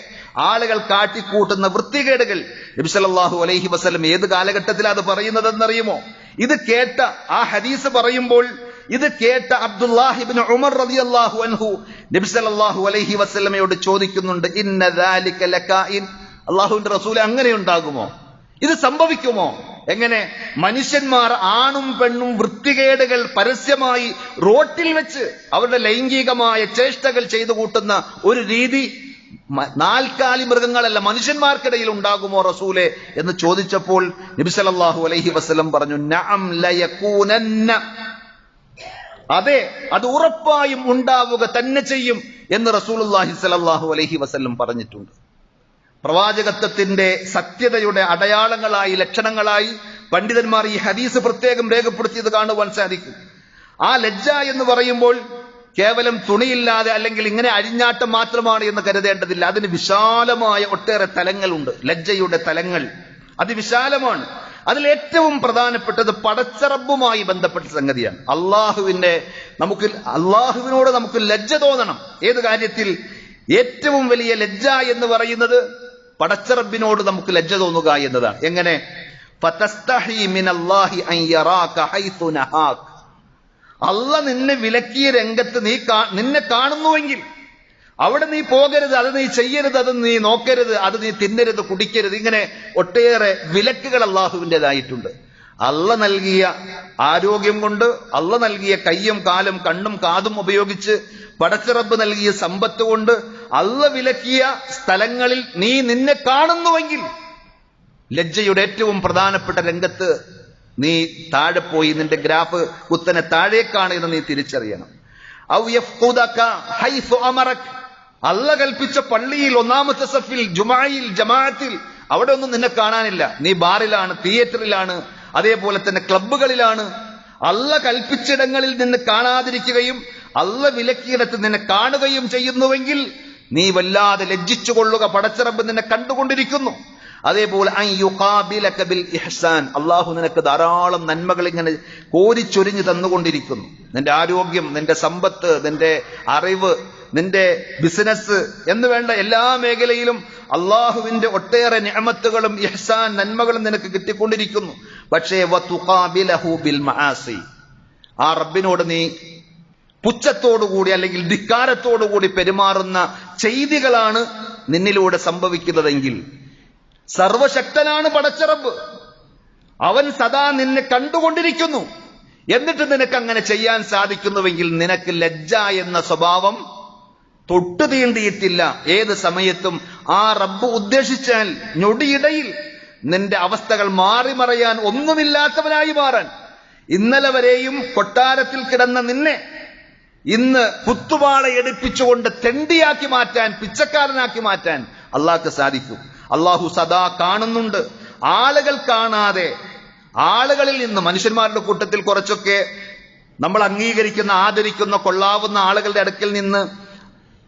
ആളുകൾ കാട്ടിക്കൂട്ടുന്ന വൃത്തികേടുകൾ നബി സല്ലല്ലാഹു അലൈഹി വസല്ലം ഏത് കാലഘട്ടത്തിലാണ് അത് പറയുന്നതെന്നറിയുമോ? ഇത് കേട്ട, ആ ഹദീസ് പറയുമ്പോൾ ഇത് കേട്ട അബ്ദുല്ലാഹി ഇബ്നു ഉമർ റളിയല്ലാഹു അൻഹു നബി സല്ലല്ലാഹു അലൈഹി വസല്ലമയോട് ചോദിക്കുന്നുണ്ട്, ഇന്ന ദാലിക ലകായിൻ, അല്ലാഹുവിന്റെ റസൂലേ അങ്ങനെ ഉണ്ടാകുമോ? ഇത് സംഭവിക്കുമോ? എങ്ങനെ? മനുഷ്യന്മാർ ആണും പെണ്ണും വൃത്തികേടുകൾ പരസ്യമായി റോട്ടിൽ വെച്ച് അവരുടെ ലൈംഗികമായ ചേഷ്ടകൾ ചെയ്തു കൂട്ടുന്ന ഒരു രീതി നാൽക്കാലി മൃഗങ്ങളല്ല മനുഷ്യന്മാർക്കിടയിൽ ഉണ്ടാകുമോ റസൂലേ എന്ന് ചോദിച്ചപ്പോൾ നബി സല്ലല്ലാഹു അലൈഹി വസല്ലം പറഞ്ഞു, നഅം ലയകൂനന്ന, അതെ, അത് ഉറപ്പായും ഉണ്ടാവുക തന്നെ ചെയ്യും എന്ന് റസൂലുള്ളാഹി സ്വല്ലല്ലാഹു അലൈഹി വസല്ലം പറഞ്ഞിട്ടുണ്ട്. പ്രവാചകത്വത്തിന്റെ സത്യതയുടെ അടയാളങ്ങളായി, ലക്ഷണങ്ങളായി പണ്ഡിതന്മാർ ഈ ഹദീസ് പ്രത്യേകം രേഖപ്പെടുത്തിയത് കാണുവാൻ സാധിക്കും. ആ ലജ്ജ എന്ന് പറയുമ്പോൾ കേവലം തുണിയില്ലാതെ അല്ലെങ്കിൽ ഇങ്ങനെ അഴിഞ്ഞാട്ടം മാത്രമാണ് എന്ന് കരുതേണ്ടതില്ല. അതിന് വിശാലമായ ഒട്ടേറെ തലങ്ങളുണ്ട്. ലജ്ജയുടെ തലങ്ങൾ അതിവിശാലമാണ്. അതിൽ ഏറ്റവും പ്രധാനപ്പെട്ടത് പടച്ചറബുമായി ബന്ധപ്പെട്ട സംഗതിയാണ്. അള്ളാഹുവിനോട് നമുക്ക് ലജ്ജ തോന്നണം. ഏത് കാര്യത്തിൽ? ഏറ്റവും വലിയ ലജ്ജ എന്ന് പറയുന്നത് പടച്ചറബിനോട് നമുക്ക് ലജ്ജ തോന്നുക എന്നതാണ്. എങ്ങനെ? ഫതസ്തഹി മിനല്ലാഹി അൻ യറാക ഹൈതു നഹാക്, അള്ളാഹ് നിന്നെ വിലക്കിയ രംഗത്ത് നിന്നെ കാണുന്നുവെങ്കിൽ അവിടെ നീ പോകരുത്, അത് നീ ചെയ്യരുത്, അത് നീ നോക്കരുത്, അത് നീ തിന്നരുത്, കുടിക്കരുത്. ഇങ്ങനെ ഒട്ടേറെ വിലക്കുകൾ അള്ളാഹുവിൻ്റെതായിട്ടുണ്ട്. അള്ളാഹ് നൽകിയ ആരോഗ്യം കൊണ്ട്, അള്ളാഹ് നൽകിയ കയ്യും കാലും കണ്ണും കാതും ഉപയോഗിച്ച്, പടച്ചിറബ് നൽകിയ സമ്പത്ത് കൊണ്ട് അള്ളാഹ് വിലക്കിയ സ്ഥലങ്ങളിൽ നീ നിന്നെ കാണുന്നുവെങ്കിൽ ലജ്ജയുടെ ഏറ്റവും പ്രധാനപ്പെട്ട രംഗത്ത് നീ താഴെ പോയി നിന്റെ ഗ്രാഫ് കുത്തനെ താഴേക്കാണ് എന്ന് നീ തിരിച്ചറിയണം. ഔ യഫ്ഖുദക ഹൈസു അമറക്, അള്ളാഹ് കൽപ്പിച്ച പള്ളിയിൽ, ഒന്നാമത്തെ സഫിൽ, ജുമായിൽ, ജമാഅത്തിൽ അവിടെ ഒന്നും നിന്നെ കാണാനില്ല. നീ ബാറിലാണ്, തിയേറ്ററിലാണ്, അതേപോലെ തന്നെ ക്ലബ്ബുകളിലാണ്. അള്ളാഹ് കൽപ്പിച്ചിടങ്ങളിൽ നിന്ന് കാണാതിരിക്കുകയും അള്ളാഹ് വിലക്കിയിടത്ത് നിന്നെ കാണുകയും ചെയ്യുന്നുവെങ്കിൽ നീ വല്ലാതെ ലജ്ജിച്ചു കൊള്ളുക. പടച്ചിറബ് നിന്നെ കണ്ടുകൊണ്ടിരിക്കുന്നു. അതേപോലെ അൻ യുഖാബിലക ബിൽ ഇഹ്സാൻ, അള്ളാഹു നിനക്ക് ധാരാളം നന്മകൾ ഇങ്ങനെ കോരിച്ചൊരിഞ്ഞു തന്നുകൊണ്ടിരിക്കുന്നു. നിന്റെ ആരോഗ്യം, നിന്റെ സമ്പത്ത്, നിന്റെ അറിവ്, നിന്റെ ബിസിനസ് എന്ന് വേണ്ട എല്ലാ മേഖലയിലും അള്ളാഹുവിന്റെ ഒട്ടേറെ നിഅമത്തുകളും ഇഹ്സാൻ നന്മകളും നിനക്ക് കിട്ടിക്കൊണ്ടിരിക്കുന്നു. പക്ഷേ വതുഖാബിലഹു ബിൽ മആസി, ആ റബ്ബിനോട് നീ പുച്ഛത്തോടുകൂടി അല്ലെങ്കിൽ ധിക്കാരത്തോടുകൂടി പെരുമാറുന്ന ചെയ്തികളാണ് നിന്നിലൂടെ സംഭവിക്കുന്നതെങ്കിൽ, സർവശക്തനാണ് പടച്ചറബ്, അവൻ സദാ നിന്നെ കണ്ടുകൊണ്ടിരിക്കുന്നു, എന്നിട്ട് നിനക്ക് അങ്ങനെ ചെയ്യാൻ സാധിക്കുന്നുവെങ്കിൽ നിനക്ക് ലജ്ജ എന്ന സ്വഭാവം തൊട്ടു തീണ്ടിയിട്ടില്ല. ഏത് സമയത്തും ആ റബ്ബ് ഉദ്ദേശിച്ചാൽ ഞൊടിയിടയിൽ നിന്റെ അവസ്ഥകൾ മാറി മറയാൻ, ഒന്നുമില്ലാത്തവനായി മാറാൻ, ഇന്നലെ വരെയും കൊട്ടാരത്തിൽ കിടന്ന നിന്നെ ഇന്ന് കുത്തുവാള എടുപ്പിച്ചുകൊണ്ട് തെണ്ടിയാക്കി മാറ്റാൻ, പിച്ചക്കാരനാക്കി മാറ്റാൻ അള്ളാഹ്ക്ക് സാധിക്കും. അള്ളാഹു സദാ കാണുന്നുണ്ട്. ആളുകൾ കാണാതെ, ആളുകളിൽ നിന്ന്, മനുഷ്യന്മാരുടെ കൂട്ടത്തിൽ കുറച്ചൊക്കെ നമ്മൾ അംഗീകരിക്കുന്ന, ആദരിക്കുന്ന, കൊള്ളാവുന്ന ആളുകളുടെ അടുക്കൽ നിന്ന്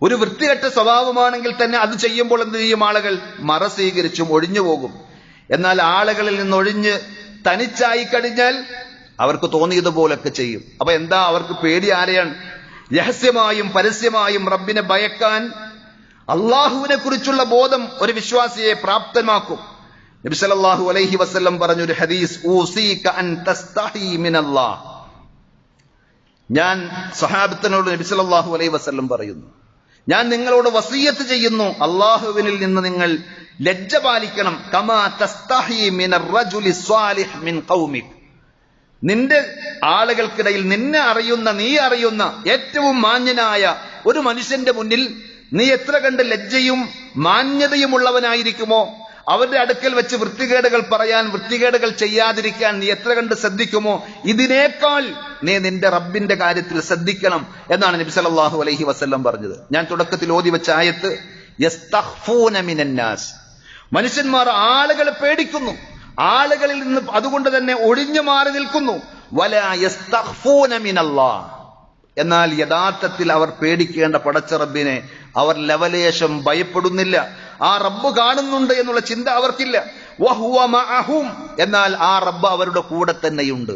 ഒരു വൃത്തികെട്ട സ്വഭാവമാണെങ്കിൽ തന്നെ അത് ചെയ്യുമ്പോൾ എന്ത് ചെയ്യും? ആളുകൾ മറ സ്വീകരിച്ചും ഒഴിഞ്ഞു പോകും. എന്നാൽ ആളുകളിൽ നിന്ന് ഒഴിഞ്ഞ് തനിച്ചായി കഴിഞ്ഞാൽ അവർക്ക് തോന്നിയതുപോലൊക്കെ ചെയ്യും. അപ്പൊ എന്താ അവർക്ക് പേടി? ആരെയാണ്? രഹസ്യമായും പരസ്യമായും റബ്ബിനെ ഭയക്കാൻ, അള്ളാഹുവിനെ കുറിച്ചുള്ള ബോധം ഒരു വിശ്വാസിയെ പ്രാപ്തമാക്കും. നബി സല്ലല്ലാഹു അലൈഹി വസല്ലം പറഞ്ഞൊരു ഹദീസ്, ഊസീക അൻ തസ്തഹി മിനല്ലാഹ്. ഞാൻ സ്വഹാബത്തിനോട് നബി സല്ലല്ലാഹു അലൈഹി വസല്ലം പറയുന്നു, ഞാൻ നിങ്ങളോട് വസിയ്യത്ത് ചെയ്യുന്നു, അള്ളാഹുവിനിൽ നിന്ന് നിങ്ങൾ ലജ്ജ പാലിക്കണം. കമാ തസ്തഹി മിനർ റജുലി സ്വാലിഹ് മിൻ ഖൗമിക്, നിന്റെ ആളുകൾക്കിടയിൽ നിന്നെ അറിയുന്ന, നീ അറിയുന്ന ഏറ്റവും മാന്യനായ ഒരു മനുഷ്യന്റെ മുന്നിൽ നീ എത്ര കണ്ട് ലജ്ജയും മാന്യതയും ഉള്ളവനായിരിക്കുമോ, അവരുടെ അടുക്കൽ വെച്ച് വൃത്തികേടുകൾ പറയാൻ, വൃത്തികേടുകൾ ചെയ്യാതിരിക്കാൻ നീ എത്ര കണ്ട് ശ്രദ്ധിക്കുമോ, ഇതിനേക്കാൾ നീ നിന്റെ റബ്ബിന്റെ കാര്യത്തിൽ ശ്രദ്ധിക്കണം എന്നാണ് നബി സല്ലല്ലാഹു അലൈഹി വസല്ലം പറഞ്ഞത്. ഞാൻ തുടക്കത്തിൽ ഓതി വെച്ച ആയത്ത്, യസ്തഖ്ഫൂന മിനന്നാസ്, മനുഷ്യന്മാർ ആളുകളെ പേടിക്കുന്നു, ആളുകളിൽ നിന്ന് അതുകൊണ്ട് തന്നെ ഒഴിഞ്ഞു മാറി നിൽക്കുന്നു. വലാ യസ്തഖ്ഫൂന മിനല്ലാഹ്, എന്നാൽ യഥാർത്ഥത്തിൽ അവർ പേടിക്കേണ്ട പടച്ച റബ്ബിനെ അവർ ലവലേശം ഭയപ്പെടുന്നില്ല. ആ റബ്ബ് കാണുന്നുണ്ട് എന്നുള്ള ചിന്ത അവർക്കില്ല. വഹുവ മഅഹും, എന്നാൽ ആ റബ്ബ് അവരുടെ കൂടെ തന്നെയുണ്ട്.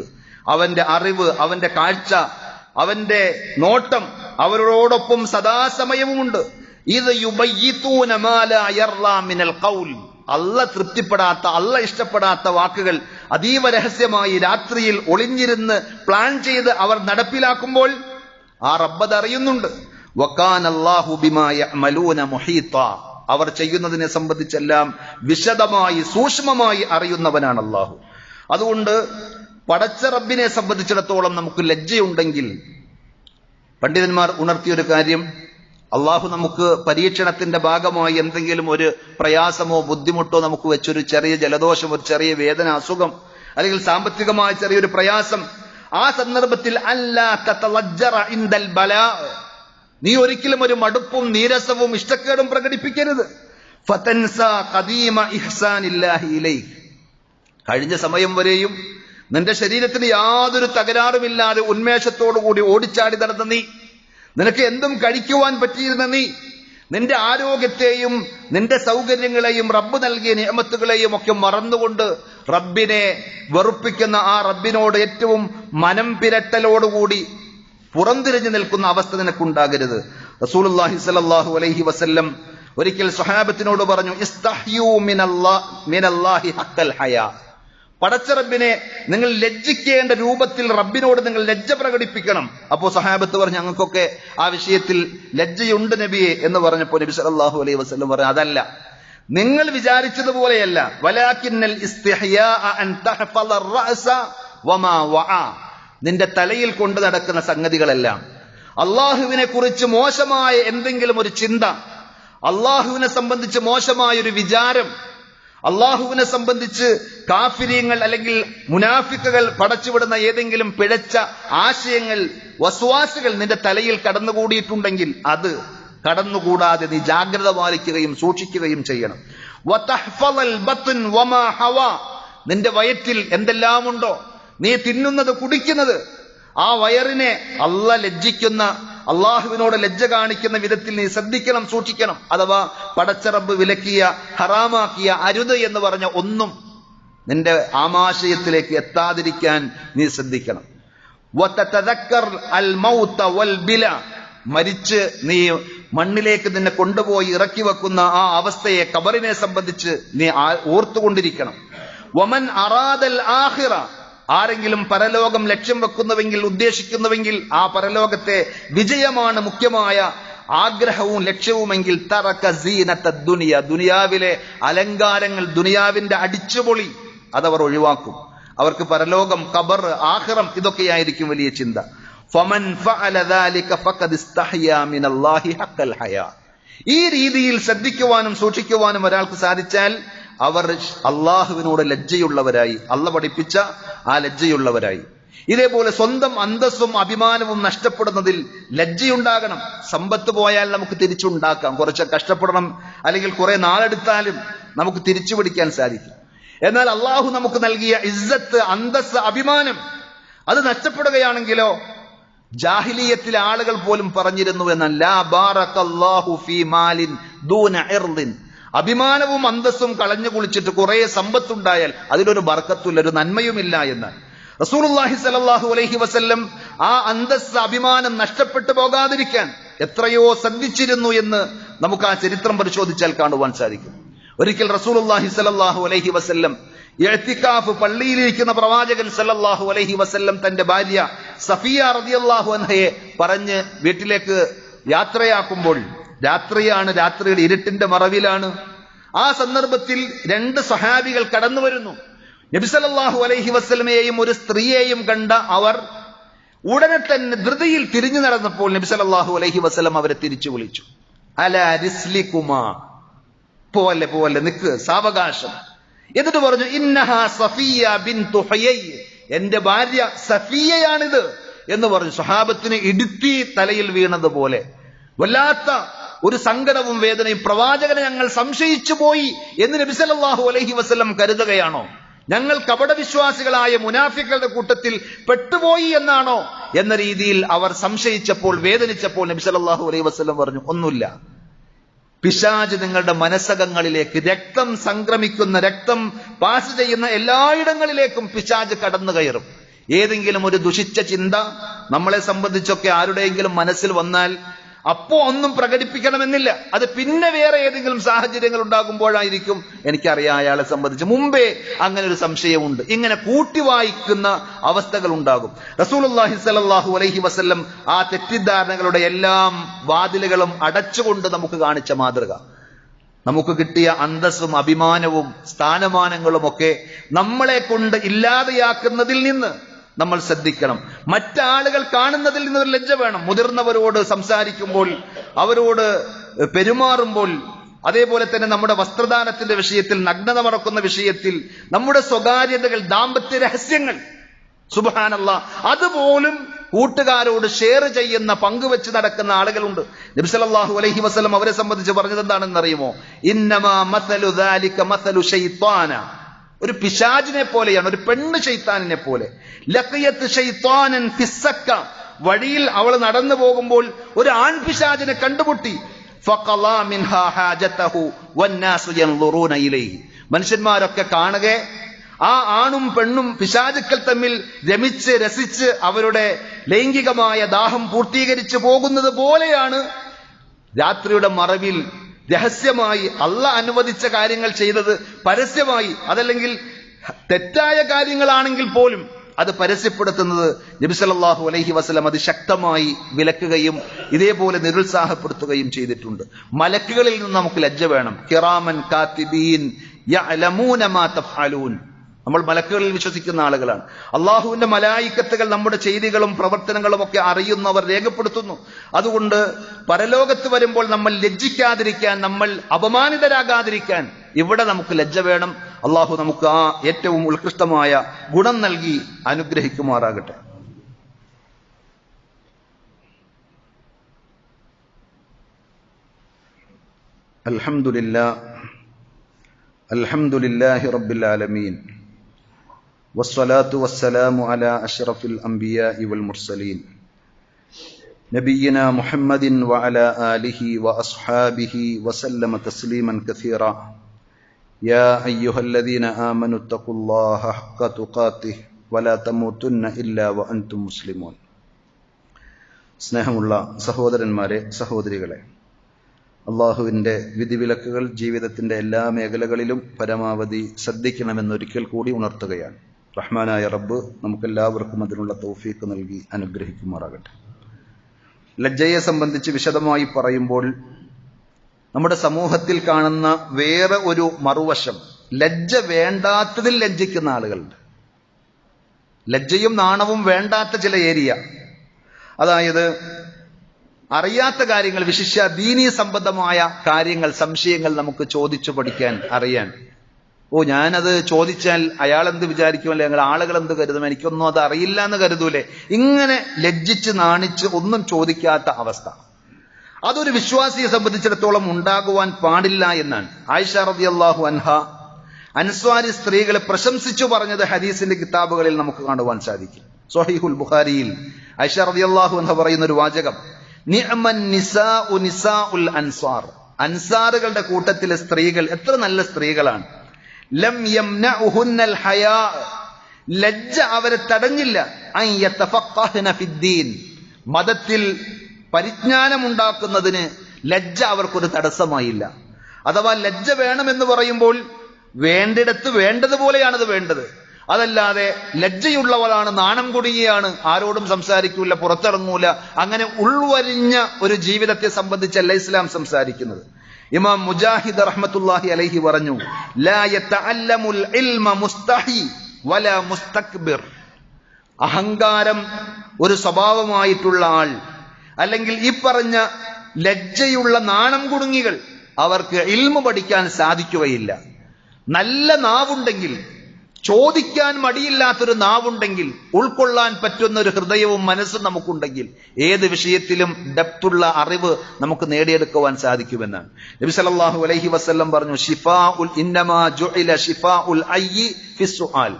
അവന്റെ അറിവ്, അവന്റെ കാഴ്ച, അവന്റെ നോട്ടം അവരോടൊപ്പം സദാസമയവുമുണ്ട്. ഇത് യുബയ്യിതൂന മാ ലാ യർലാ മിനൽ ഖൗൽ, അല്ല തൃപ്തിപ്പെടാത്ത, അല്ല ഇഷ്ടപ്പെടാത്ത വാക്കുകൾ അതീവ രഹസ്യമായി രാത്രിയിൽ ഒളിഞ്ഞിരുന്ന് പ്ലാൻ ചെയ്ത് അവർ നടപ്പിലാക്കുമ്പോൾ ആ റബ്ബ് അറിയുന്നുണ്ട്. വകാനല്ലാഹു ബിമാ യഅമലൂന മുഹീത, അവർ ചെയ്യുന്നതിനെ സംബന്ധിച്ചെല്ലാം വിശദമായി സൂക്ഷ്മമായി അറിയുന്നവനാണ് അല്ലാഹു. അതുകൊണ്ട് പടച്ച റബ്ബിനെ സംബന്ധിച്ചിടത്തോളം നമുക്ക് ലജ്ജയുണ്ടെങ്കിൽ, പണ്ഡിതന്മാർ ഉണർത്തിയൊരു കാര്യം, അള്ളാഹു നമുക്ക് പരീക്ഷണത്തിന്റെ ഭാഗമായി എന്തെങ്കിലും ഒരു പ്രയാസമോ ബുദ്ധിമുട്ടോ നമുക്ക് വെച്ചൊരു ചെറിയ ജലദോഷം, ഒരു ചെറിയ വേദന, അസുഖം, അല്ലെങ്കിൽ സാമ്പത്തികമായ ചെറിയൊരു പ്രയാസം, ആ സന്ദർഭത്തിൽ അല്ലാ തതലജ്ജറ ഇൻദൽ ബലാ, നീ ഒരിക്കലും ഒരു മടുപ്പും നീരസവും ഇഷ്ടക്കേടും പ്രകടിപ്പിക്കരുത്. ഫതൻസാ ഖദീമ ഇഹ്സാനില്ലാഹി ഇലൈക്, കഴിഞ്ഞ സമയം വരെയും നിന്റെ ശരീരത്തിന് യാതൊരു തകരാറുമില്ലാതെ ഉന്മേഷത്തോടുകൂടി ഓടിച്ചാടി നടന്ന നീ, നിനക്ക് എന്തും കഴിക്കുവാൻ പറ്റിയിരുന്ന നീ, നിന്റെ ആരോഗ്യത്തെയും നിന്റെ സൗകര്യങ്ങളെയും റബ്ബ് നൽകിയ നിഅമത്തുകളെയും ഒക്കെ മറന്നുകൊണ്ട് റബ്ബിനെ വെറുപ്പിക്കുന്ന ആ റബ്ബിനോട് ഏറ്റവും മനം പിരട്ടലോടുകൂടി പുറംതിരിഞ്ഞു നിൽക്കുന്ന അവസ്ഥ നിനക്കുണ്ടാകരുത്. റസൂലുള്ളാഹി സ്വല്ലല്ലാഹു അലൈഹി വസല്ലം ഒരിക്കൽ സ്വഹാബത്തിനോട് പറഞ്ഞു, ഇസ്തഹ്യൂ മിനല്ലാഹി ഹഖൽ ഹയാ, പടച്ച റബ്ബിനെ നിങ്ങൾ ലജ്ജിക്കേണ്ട രൂപത്തിൽ റബ്ബിനോട് നിങ്ങൾ ലജ്ജ പ്രകടിപ്പിക്കണം. അപ്പോ സഹാബത്ത് പറഞ്ഞു, ഞങ്ങൾക്കൊക്കെ ആ വിഷയത്തിൽ ലജ്ജയുണ്ട് നബിയെ എന്ന് പറഞ്ഞപ്പോൾ നബി സല്ലല്ലാഹു അലൈഹി വസല്ലം പറഞ്ഞു, അതല്ല, നിങ്ങൾ വിചാരിച്ചതുപോലെയല്ല. വലാകിന്നൽ ഇസ്തിഹ്യാഅ അൻ തഹ്ഫള അർ-റഅസ വമാ വഅ, നിന്റെ തലയിൽ കൊണ്ടു നടക്കുന്ന സംഗതികളെല്ലാം, അള്ളാഹുവിനെ കുറിച്ച് മോശമായ എന്തെങ്കിലും ഒരു ചിന്ത, അള്ളാഹുവിനെ സംബന്ധിച്ച് മോശമായ ഒരു വിചാരം, അള്ളാഹുവിനെ സംബന്ധിച്ച് കാഫിര്യങ്ങൾ അല്ലെങ്കിൽ മുനാഫിക്കുകൾ പടച്ചുവിടുന്ന ഏതെങ്കിലും പിഴച്ച ആശയങ്ങൾ, വസ്വാസുകൾ നിന്റെ തലയിൽ കടന്നുകൂടിയിട്ടുണ്ടെങ്കിൽ അത് കടന്നുകൂടാതെ നീ ജാഗ്രത പാലിക്കുകയും സൂക്ഷിക്കുകയും ചെയ്യണം. വതഹ്ഫളൽ ബത്ൻ വമാ ഹവാ, നിന്റെ വയറ്റിൽ എന്തെല്ലാമുണ്ടോ, നീ തിന്നുന്നത് കുടിക്കുന്നത്, ആ വയറിനെ അല്ല ലജ്ജിക്കുന്ന, അള്ളാഹുവിനോട് ലജ്ജ കാണിക്കുന്ന വിധത്തിൽ നീ ശ്രദ്ധിക്കണം, സൂക്ഷിക്കണം. അഥവാ പടച്ച റബ്ബ് വിലക്കിയ, ഹറാമാക്കിയ, അരുത് എന്ന് പറഞ്ഞ ഒന്നും നിന്റെ ആമാശയത്തിലേക്ക് എത്താതിരിക്കാൻ നീ ശ്രദ്ധിക്കണം. വതതദക്കർ അൽ മൗത വൽ ബില, മരിച്ച് നീ മണ്ണിലേക്ക് നിന്നെ കൊണ്ടുപോയി ഇറക്കി വെക്കുന്ന ആ അവസ്ഥയെ, ഖബറിനെ സംബന്ധിച്ച് നീ ഓർത്തുകൊണ്ടിരിക്കണം. വമൻ അറാദൽ ആഖിറ, ആരെങ്കിലും പരലോകം ലക്ഷ്യം വെക്കുന്നുവെങ്കിൽ, ഉദ്ദേശിക്കുന്നുവെങ്കിൽ, ആ പരലോകത്തെ വിജയമാണ് മുഖ്യമായ ആഗ്രഹവും ലക്ഷ്യവുമെങ്കിൽ, തറക സീനത്തദ് ദുനിയ, ദുനിയാവിലെ അലങ്കാരങ്ങൾ, ദുനിയാവിന്റെ അടിച്ചുപൊളി അതവർ ഒഴിവാക്കും. അവർക്ക് പരലോകം, ഖബർ, ആഖിറം ഇതൊക്കെയായിരിക്കും വലിയ ചിന്ത. ഫമൻ ഫഅല ദാലിക ഫഖദ് ഇസ്തഹ്യാ മിനല്ലാഹി ഹഖൽ ഹയാ, ഈ രീതിയിൽ ശ്രദ്ധിക്കുവാനും സൂക്ഷിക്കുവാനും ഒരാൾക്ക് സാധിച്ചാൽ അവർ അള്ളാഹുവിനോട് ലജ്ജയുള്ളവരായി, അള്ള പഠിപ്പിച്ച ആ ലജ്ജയുള്ളവരായി. ഇതേപോലെ സ്വന്തം അന്തസ്സും അഭിമാനവും നഷ്ടപ്പെടുന്നതിൽ ലജ്ജയുണ്ടാകണം. സമ്പത്ത് പോയാൽ നമുക്ക് തിരിച്ചുണ്ടാക്കാം, കുറച്ച് കഷ്ടപ്പെടണം, അല്ലെങ്കിൽ കുറെ നാളെടുത്താലും നമുക്ക് തിരിച്ചു പിടിക്കാൻ സാധിക്കും. എന്നാൽ അള്ളാഹു നമുക്ക് നൽകിയ ഇസ്സത്ത്, അന്തസ്സ്, അഭിമാനം അത് നഷ്ടപ്പെടുകയാണെങ്കിലോ, ജാഹിലിയത്തിലെ ആളുകൾ പോലും പറഞ്ഞിരുന്നു എന്നാൽ ലാ ബാറകല്ലാഹു ഫീ മാലിൻ ദൂന ഇർദിൻ, അഭിമാനവും അന്തസ്സും കളഞ്ഞു കുളിച്ചിട്ട് കുറെ സമ്പത്തുണ്ടായാൽ അതിലൊരു ബർക്കത്തുമില്ല, ഒരു നന്മയുമില്ല എന്ന് റസൂലുള്ളാഹി സ്വല്ലല്ലാഹു അലൈഹി വസല്ലം ആ അന്തസ്സ്, അഭിമാനം നഷ്ടപ്പെട്ടു പോകാതിരിക്കാൻ എത്രയോ ശ്രദ്ധിച്ചിരുന്നു എന്ന് നമുക്ക് ആ ചരിത്രം പരിശോധിച്ചാൽ കാണുവാൻ സാധിക്കും. ഒരിക്കൽ റസൂലുള്ളാഹി സ്വല്ലല്ലാഹു അലൈഹി വസല്ലം ഇഅ്തികാഫ്, പള്ളിയിലിരിക്കുന്ന പ്രവാചകൻ സല്ലല്ലാഹു അലൈഹി വസല്ലം തന്റെ ഭാര്യ സഫിയ റളിയല്ലാഹു അൻഹയെ പറഞ്ഞ് വീട്ടിലേക്ക് യാത്രയാക്കുമ്പോൾ, രാത്രിയാണ്, രാത്രിയുടെ ഇരുട്ടിന്റെ മറവിലാണ്. ആ സന്ദർഭത്തിൽ രണ്ട് സഹാബികൾ കടന്നു വരുന്നു. നബി സല്ലല്ലാഹു അലൈഹി വസല്ലമയെയും ഒരു സ്ത്രീയെയും കണ്ട അവർ ഉടനെ തന്നെ ധൃതിയിൽ തിരിഞ്ഞു നടന്നപ്പോൾ നബി സല്ലല്ലാഹു അലൈഹി വസല്ലം അവരെ തിരിച്ചു വിളിച്ചു. അലാ റിസ്ലികുമാ, പോവല്ലേ, നിക്ക്, സാവകാശം. എന്നിട്ട് പറഞ്ഞു, ഇന്നഹാ സഫിയ ബിൻതു ഹുയൈ, എന്റെ ഭാര്യ സഫിയയാണിത് എന്ന് പറഞ്ഞു. സ്വഹാബത്തിന് ഇടുത്തി തലയിൽ വീണതുപോലെ വല്ലാത്ത ഒരു സങ്കടവും വേദനയും. പ്രവാചകനെ ഞങ്ങൾ സംശയിച്ചു പോയി എന്ന് നബി സല്ലല്ലാഹു അലൈഹി വസല്ലം കരുതുകയാണോ? ഞങ്ങൾ കപടവിശ്വാസികളായ മുനാഫിക്കുകളുടെ കൂട്ടത്തിൽ പെട്ടുപോയി എന്നാണോ എന്ന രീതിയിൽ അവർ സംശയിച്ചപ്പോൾ, വേദനിച്ചപ്പോൾ നബി സല്ലല്ലാഹു അലൈഹി വസല്ലം പറഞ്ഞു, ഒന്നുമില്ല. പിശാച് നിങ്ങളുടെ മനസ്സകങ്ങളിലേക്ക്, രക്തം സംക്രമിക്കുന്ന, രക്തം പാസ് ചെയ്യുന്ന എല്ലായിടങ്ങളിലേക്കും പിശാച് കടന്നു കയറും. ഏതെങ്കിലും ഒരു ദുഷിച്ച ചിന്ത നമ്മളെ സംബന്ധിച്ചൊക്കെ ആരുടെയെങ്കിലും മനസ്സിൽ വന്നാൽ അപ്പോ ഒന്നും പ്രകടിപ്പിക്കണമെന്നില്ല. അത് പിന്നെ വേറെ ഏതെങ്കിലും സാഹചര്യങ്ങൾ ഉണ്ടാകുമ്പോഴായിരിക്കും എനിക്കറിയാം അയാളെ സംബന്ധിച്ച് മുമ്പേ അങ്ങനെ ഒരു സംശയമുണ്ട്. ഇങ്ങനെ കൂട്ടി വായിക്കുന്ന അവസ്ഥകൾ ഉണ്ടാകും. റസൂലുള്ളാഹി സ്വല്ലല്ലാഹു അലൈഹി വസല്ലം ആ തെറ്റിദ്ധാരണകളുടെ എല്ലാം വാതിലുകളും അടച്ചുകൊണ്ട് നമുക്ക് കാണിച്ച മാതൃക, നമുക്ക് കിട്ടിയ അന്തസ്സും അഭിമാനവും സ്ഥാനമാനങ്ങളും ഒക്കെ നമ്മളെ കൊണ്ട് ഇല്ലാതെയാക്കുന്നതിൽ നിന്ന് നമ്മൾ ശ്രദ്ധിക്കണം. മറ്റാളുകൾ കാണുന്നതിൽ നിന്നൊരു ലജ്ജ വേണം. മുതിർന്നവരോട് സംസാരിക്കുമ്പോൾ, അവരോട് പെരുമാറുമ്പോൾ, അതേപോലെ തന്നെ നമ്മുടെ വസ്ത്രദാനത്തിന്റെ വിഷയത്തിൽ, നഗ്നത മറക്കുന്ന വിഷയത്തിൽ, നമ്മുടെ സ്വകാര്യതകൾ, ദാമ്പത്യ രഹസ്യങ്ങൾ, സുബ്ഹാനല്ലാഹ്, അതുപോലും കൂട്ടുകാരോട് ഷെയർ ചെയ്യുന്ന, പങ്കുവെച്ച് നടക്കുന്ന ആളുകളുണ്ട്. നബി സല്ലല്ലാഹു അലൈഹി വസല്ലം അവരെ സംബന്ധിച്ച് പറഞ്ഞത് എന്താണെന്ന് അറിയുമോ? ഇന്നമാ മസലു ദാലിക മസലു ശൈത്താന, ഒരു പിശാചിനെ പോലെയാണ്, ഒരു പെണ്ണ് ശൈത്താനിനെ പോലെ. ലഖിയത്ത് ശൈത്താനൻ ഫിസ്സക്ക, വഴിയിൽ അവൾ നടന്നു പോകുമ്പോൾ ഒരു ആൺപിശാചിനെ കണ്ടുമുട്ടി. ഫഖലാ മിൻഹാ ഹാജതഹു വന്നാസു യൻളുറൂന ഇലൈഹി, മനുഷ്യന്മാരൊക്കെ കാണുകെ ആ ആണും പെണ്ണും പിശാചുക്കൾ തമ്മിൽ രമിച്ച് രസിച്ച് അവരുടെ ലൈംഗികമായ ദാഹം പൂർത്തീകരിച്ചു പോകുന്നത് പോലെയാണ് രാത്രിയുടെ മറവിൽ രഹസ്യമായി അള്ളാഹ് അനുവദിച്ച കാര്യങ്ങൾ ചെയ്തത് പരസ്യമായി, അതല്ലെങ്കിൽ തെറ്റായ കാര്യങ്ങളാണെങ്കിൽ പോലും അത് പരസ്യപ്പെടുത്തുന്നത് നബി സല്ലല്ലാഹു അലൈഹി വസല്ലം അതിശക്തമായി വിലക്കുകയും ഇതേപോലെ നിരുത്സാഹപ്പെടുത്തുകയും ചെയ്തിട്ടുണ്ട്. മലക്കുകളിൽ നിന്ന് നമുക്ക് ലജ്ജ വേണം. കിറാമൻ കാത്തിബീൻ യഅലമൂന മാ തഫ്അലൂൻ, നമ്മൾ മലക്കുകളിൽ വിശ്വസിക്കുന്ന ആളുകളാണ്. അള്ളാഹുവിന്റെ മലായിക്കത്തുകൾ നമ്മുടെ ചെയ്തികളും പ്രവർത്തനങ്ങളും ഒക്കെ അറിയുന്നവർ, രേഖപ്പെടുത്തുന്നു. അതുകൊണ്ട് പരലോകത്ത് വരുമ്പോൾ നമ്മൾ ലജ്ജിക്കാതിരിക്കാൻ, നമ്മൾ അപമാനിതരാകാതിരിക്കാൻ ഇവിടെ നമുക്ക് ലജ്ജ വേണം. അള്ളാഹു നമുക്ക് ആ ഏറ്റവും ഉത്കൃഷ്ടമായ ഗുണം നൽകി അനുഗ്രഹിക്കുമാറാകട്ടെ. അൽഹംദുലില്ലാഹി റബ്ബിൽ ആലമീൻ വസ്സലാത്തു വസ്സലാമു അലാ അഷ്റഫിൽ അംബിയാഇ വൽ മുർസലീൻ നബിയിനാ മുഹമ്മദിൻ വഅലാ ആലിഹി വഅസ്ഹാബിഹി വസല്ലമ തസ്ലീമൻ കസീറ. യാ അയ്യുഹല്ലദീന ആമനു തഖുല്ലാഹ ഹഖ്ക തുഖാതിഹി വലാ തമൂതുന്ന ഇല്ലാ വഅൻതും മുസ്ലിമൂൻ. സ്നേഹമുള്ള സഹോദരന്മാരെ, സഹോദരികളെ, അള്ളാഹുവിൻ്റെ വിധിവിലക്കുകൾ ജീവിതത്തിൻ്റെ എല്ലാ മേഖലകളിലും പരമാവധി ശ്രദ്ധിക്കണമെന്നൊരിക്കൽ കൂടി ഉണർത്തുകയാണ്. റഹ്മാനായ റബ്ബ് നമുക്കെല്ലാവർക്കും അതിനുള്ള തൗഫീഖ് നൽകി അനുഗ്രഹിക്കുമാറാകട്ടെ. ലജ്ജയെ സംബന്ധിച്ച് വിശദമായി പറയുമ്പോൾ നമ്മുടെ സമൂഹത്തിൽ കാണുന്ന വേറെ ഒരു മറുവശം, ലജ്ജ വേണ്ടാത്തതിൽ ലജ്ജിക്കുന്ന ആളുകളുണ്ട്. ലജ്ജയും നാണവും വേണ്ടാത്ത ചില ഏരിയ, അതായത് അറിയാത്ത കാര്യങ്ങൾ, വിശിഷ്യ ദീനീ സംബന്ധമായ കാര്യങ്ങൾ, സംശയങ്ങൾ നമുക്ക് ചോദിച്ചു പഠിക്കാൻ അറിയാൻ. ഞാനത് ചോദിച്ചാൽ അയാൾ എന്ത് വിചാരിക്കുമല്ലേ, ഞങ്ങൾ ആളുകൾ എന്ത് കരുതും, എനിക്കൊന്നും അത് അറിയില്ല എന്ന് കരുതൂലേ, ഇങ്ങനെ ലജ്ജിച്ച് നാണിച്ച് ഒന്നും ചോദിക്കാത്ത അവസ്ഥ, അതൊരു വിശ്വാസിയെ സംബന്ധിച്ചിടത്തോളം ഉണ്ടാകുവാൻ പാടില്ല എന്നാണ് ആയിഷ റളിയല്ലാഹു അൻഹ അൻസ്വാരി സ്ത്രീകളെ പ്രശംസിച്ചു പറഞ്ഞത് ഹദീസിന്റെ കിതാബുകളിൽ നമുക്ക് കാണുവാൻ സാധിക്കും. സ്വഹീഹുൽ ബുഖാരിയിൽ ആയിഷ റളിയല്ലാഹു അൻഹ പറയുന്ന ഒരു വാചകം, നിഅമൻ നിസാഉ നിസാഉൽ അൻസാർ, അൻസാറുകളുടെ കൂട്ടത്തിലെ സ്ത്രീകൾ എത്ര നല്ല സ്ത്രീകളാണ്. ലം യംനഉഹുന്നൽ ഹയാ, ലജ്ജ അവരെ തടഞ്ഞില്ല. അൻ യതഫഖഹന ഫിദ്ദീൻ, മതത്തിൽ പരിജ്ഞാനമുണ്ടാക്കുന്നതിന് ലജ്ജ അവർക്കൊരു തടസ്സമായില്ല. അഥവാ ലജ്ജ വേണമെന്ന് പറയുമ്പോൾ വേണ്ടിടത്ത് വേണ്ടതുപോലെയാണത് വേണ്ടത്. അതല്ലാതെ ലജ്ജയുള്ളവളാണ്, നാണം കുടുങ്ങിയാണ്, ആരോടും സംസാരിക്കൂല, പുറത്തിറങ്ങൂല, അങ്ങനെ ഉൾവരിഞ്ഞ ഒരു ജീവിതത്തെ സംബന്ധിച്ചല്ല ഇസ്ലാം സംസാരിക്കുന്നത്. ഇമാം മുജാഹിദ് റഹ്മത്തുള്ളാഹി അലൈഹി പറഞ്ഞു, ലാ യതഅല്ലമുൽ ഇൽമ മുസ്തഹി വലാ മുസ്തക്ബിർ, അഹങ്കാരം ഒരു സ്വഭാവമായിട്ടുള്ള ആൾ, അല്ലെങ്കിൽ ഈ പറഞ്ഞ ലജ്ജയുള്ള നാണം കുടുങ്ങികൾ, അവർക്ക് ഇൽമ പഠിക്കാൻ സാധിക്കുകയില്ല. നല്ല നാവുണ്ടെങ്കിൽ, ചോദിക്കാൻ മടിയില്ലാത്തൊരു നാവുണ്ടെങ്കിൽ, ഉൾക്കൊള്ളാൻ പറ്റുന്ന ഒരു ഹൃദയവും മനസ്സും നമുക്കുണ്ടെങ്കിൽ ഏത് വിഷയത്തിലും ഡെപ്തുള്ള അറിവ് നമുക്ക് നേടിയെടുക്കുവാൻ സാധിക്കുമെന്നാണ് നബി സല്ലല്ലാഹു അലൈഹി വസല്ലം പറഞ്ഞു, ശിഫാഉൽ ഇന്നമാ ജുഇല ശിഫാഉൽ അയ്യി ഫിസ്സുആൽ.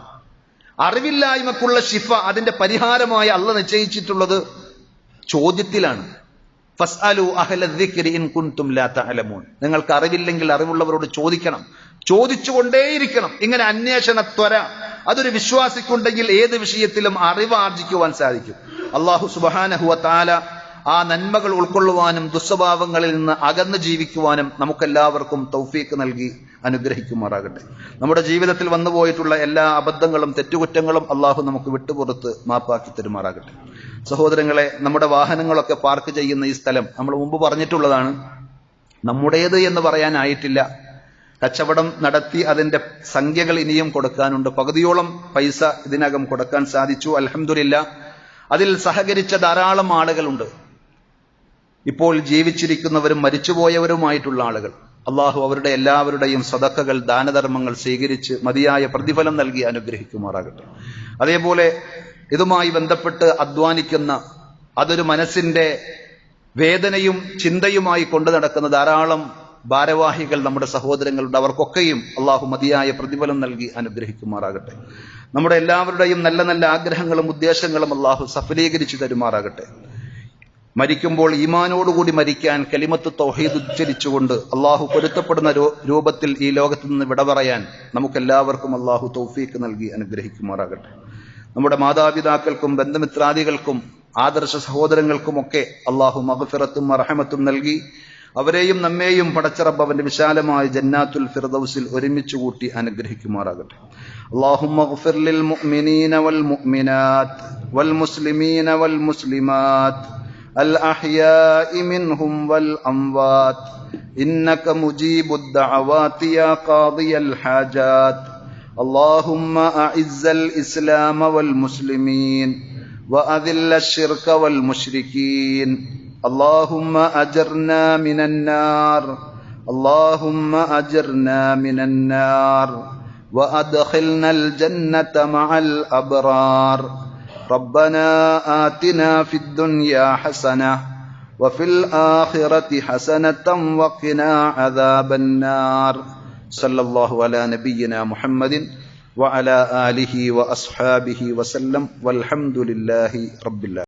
അറിവില്ലായ്മക്കുള്ള ശിഫ, അതിന്റെ പരിഹാരമായി അള്ളാഹ് നിശ്ചയിച്ചിട്ടുള്ളത് ചോദ്യത്തിലാണ്. ഫസ്അലു അഹ്ല ദിക്രി ഇൻ കുൻതും ലാ തഅലമൂൻ. നിങ്ങൾക്ക് അറിവില്ലെങ്കിൽ അറിവുള്ളവരോട് ചോദിക്കണം, ചോദിച്ചുകൊണ്ടേയിരിക്കണം. ഇങ്ങനെ അന്വേഷണത്വര അതൊരു വിശ്വാസിക്കുണ്ടെങ്കിൽ ഏത് വിഷയത്തിലും അറിവ് ആർജിക്കുവാൻ സാധിക്കും. അല്ലാഹു സുബ്ഹാനഹു വ തആല ആ നന്മകൾ ഉൾക്കൊള്ളുവാനും ദുസ്വഭാവങ്ങളിൽ നിന്ന് അകന്ന് ജീവിക്കുവാനും നമുക്കെല്ലാവർക്കും തൗഫീക്ക് നൽകി അനുഗ്രഹിക്കുമാറാകട്ടെ. നമ്മുടെ ജീവിതത്തിൽ വന്നുപോയിട്ടുള്ള എല്ലാ അബദ്ധങ്ങളും തെറ്റുകുറ്റങ്ങളും അള്ളാഹു നമുക്ക് വിട്ടുപുറത്ത് മാപ്പാക്കി തരുമാറാകട്ടെ. സഹോദരങ്ങളെ, നമ്മുടെ വാഹനങ്ങളൊക്കെ പാർക്ക് ചെയ്യുന്ന ഈ സ്ഥലം നമ്മൾ മുമ്പ് പറഞ്ഞിട്ടുള്ളതാണ്. നമ്മുടേത് എന്ന് പറയാനായിട്ടില്ല. കച്ചവടം നടത്തി അതിന്റെ സംഖ്യകൾ ഇനിയും കൊടുക്കാനുണ്ട്. പകുതിയോളം പൈസ ഇതിനകം കൊടുക്കാൻ സാധിച്ചു, അൽഹംദുലില്ലാ. അതിൽ സഹകരിച്ച ധാരാളം ആളുകളുണ്ട്. ഇപ്പോൾ ജീവിച്ചിരിക്കുന്നവരും മരിച്ചുപോയവരുമായിട്ടുള്ള ആളുകൾ. അള്ളാഹു അവരുടെ എല്ലാവരുടെയും സദഖകൾ, ദാനധർമ്മങ്ങൾ സ്വീകരിച്ച് മതിയായ പ്രതിഫലം നൽകി അനുഗ്രഹിക്കുമാറാകട്ടെ. അതേപോലെ ഇതുമായി ബന്ധപ്പെട്ട് അധ്വാനിക്കുന്ന, അതൊരു മനസ്സിന്റെ വേദനയും ചിന്തയുമായി കൊണ്ടു നടക്കുന്ന ധാരാളം ഭാരവാഹികൾ നമ്മുടെ സഹോദരങ്ങളുണ്ട്. അവർക്കൊക്കെയും അള്ളാഹു മതിയായ പ്രതിഫലം നൽകി അനുഗ്രഹിക്കുമാറാകട്ടെ. നമ്മുടെ എല്ലാവരുടെയും നല്ല നല്ല ആഗ്രഹങ്ങളും ഉദ്ദേശങ്ങളും അള്ളാഹു സഫലീകരിച്ചു തരുമാറാകട്ടെ. മരിക്കുമ്പോൾ ഈമാനോടുകൂടി മരിക്കാൻ, കലിമത്ത് തൗഹീദ് ഉച്ചരിച്ചുകൊണ്ട് അള്ളാഹു പൊരുത്തപ്പെടുന്ന രൂപത്തിൽ ഈ ലോകത്ത് നിന്ന് വിട പറയാൻ നമുക്കെല്ലാവർക്കും അള്ളാഹു തൗഫീക്ക് നൽകി അനുഗ്രഹിക്കുമാറാകട്ടെ. നമ്മുടെ മാതാപിതാക്കൾക്കും ബന്ധുമിത്രാദികൾക്കും ആദർശ സഹോദരങ്ങൾക്കുമൊക്കെ അള്ളാഹു മഗ്ഫിറത്തും മർഹമത്തും നൽകി അവരെയും നമ്മെയും പടച്ച റബ്ബ് അവന്റെ വിശാലമായ ജന്നാത്തുൽ ഫിർദൗസിൽ ഒരുമിച്ച് കൂട്ടി അനുഗ്രഹിക്കുമാറാകട്ടെ. അല്ലാഹുമ്മ ഗ്ഫിർ ലിൽ മുഅ്മിനീന വൽ മുഅ്മിനാത്ത് വൽ മുസ്ലിമീന വൽ മുസ്ലിമാത്ത് അൽ അഹ്യാഇ മിൻഹും വൽ അംവാത്ത് ഇന്നക മുജീബുദ് ദഅവാതി യാ ഖാദിയൽ ഹാജാത്ത്. اللهم أعز الإسلام والمسلمين وأذل الشرك والمشركين. اللهم أجرنا من النار، اللهم أجرنا من النار وأدخلنا الجنة مع الأبرار. ربنا آتنا في الدنيا حسنة وفي الآخرة حسنة وقنا عذاب النار. صلى الله على نبينا محمد وعلى آله وأصحابه وسلم والحمد لله رب العالمين.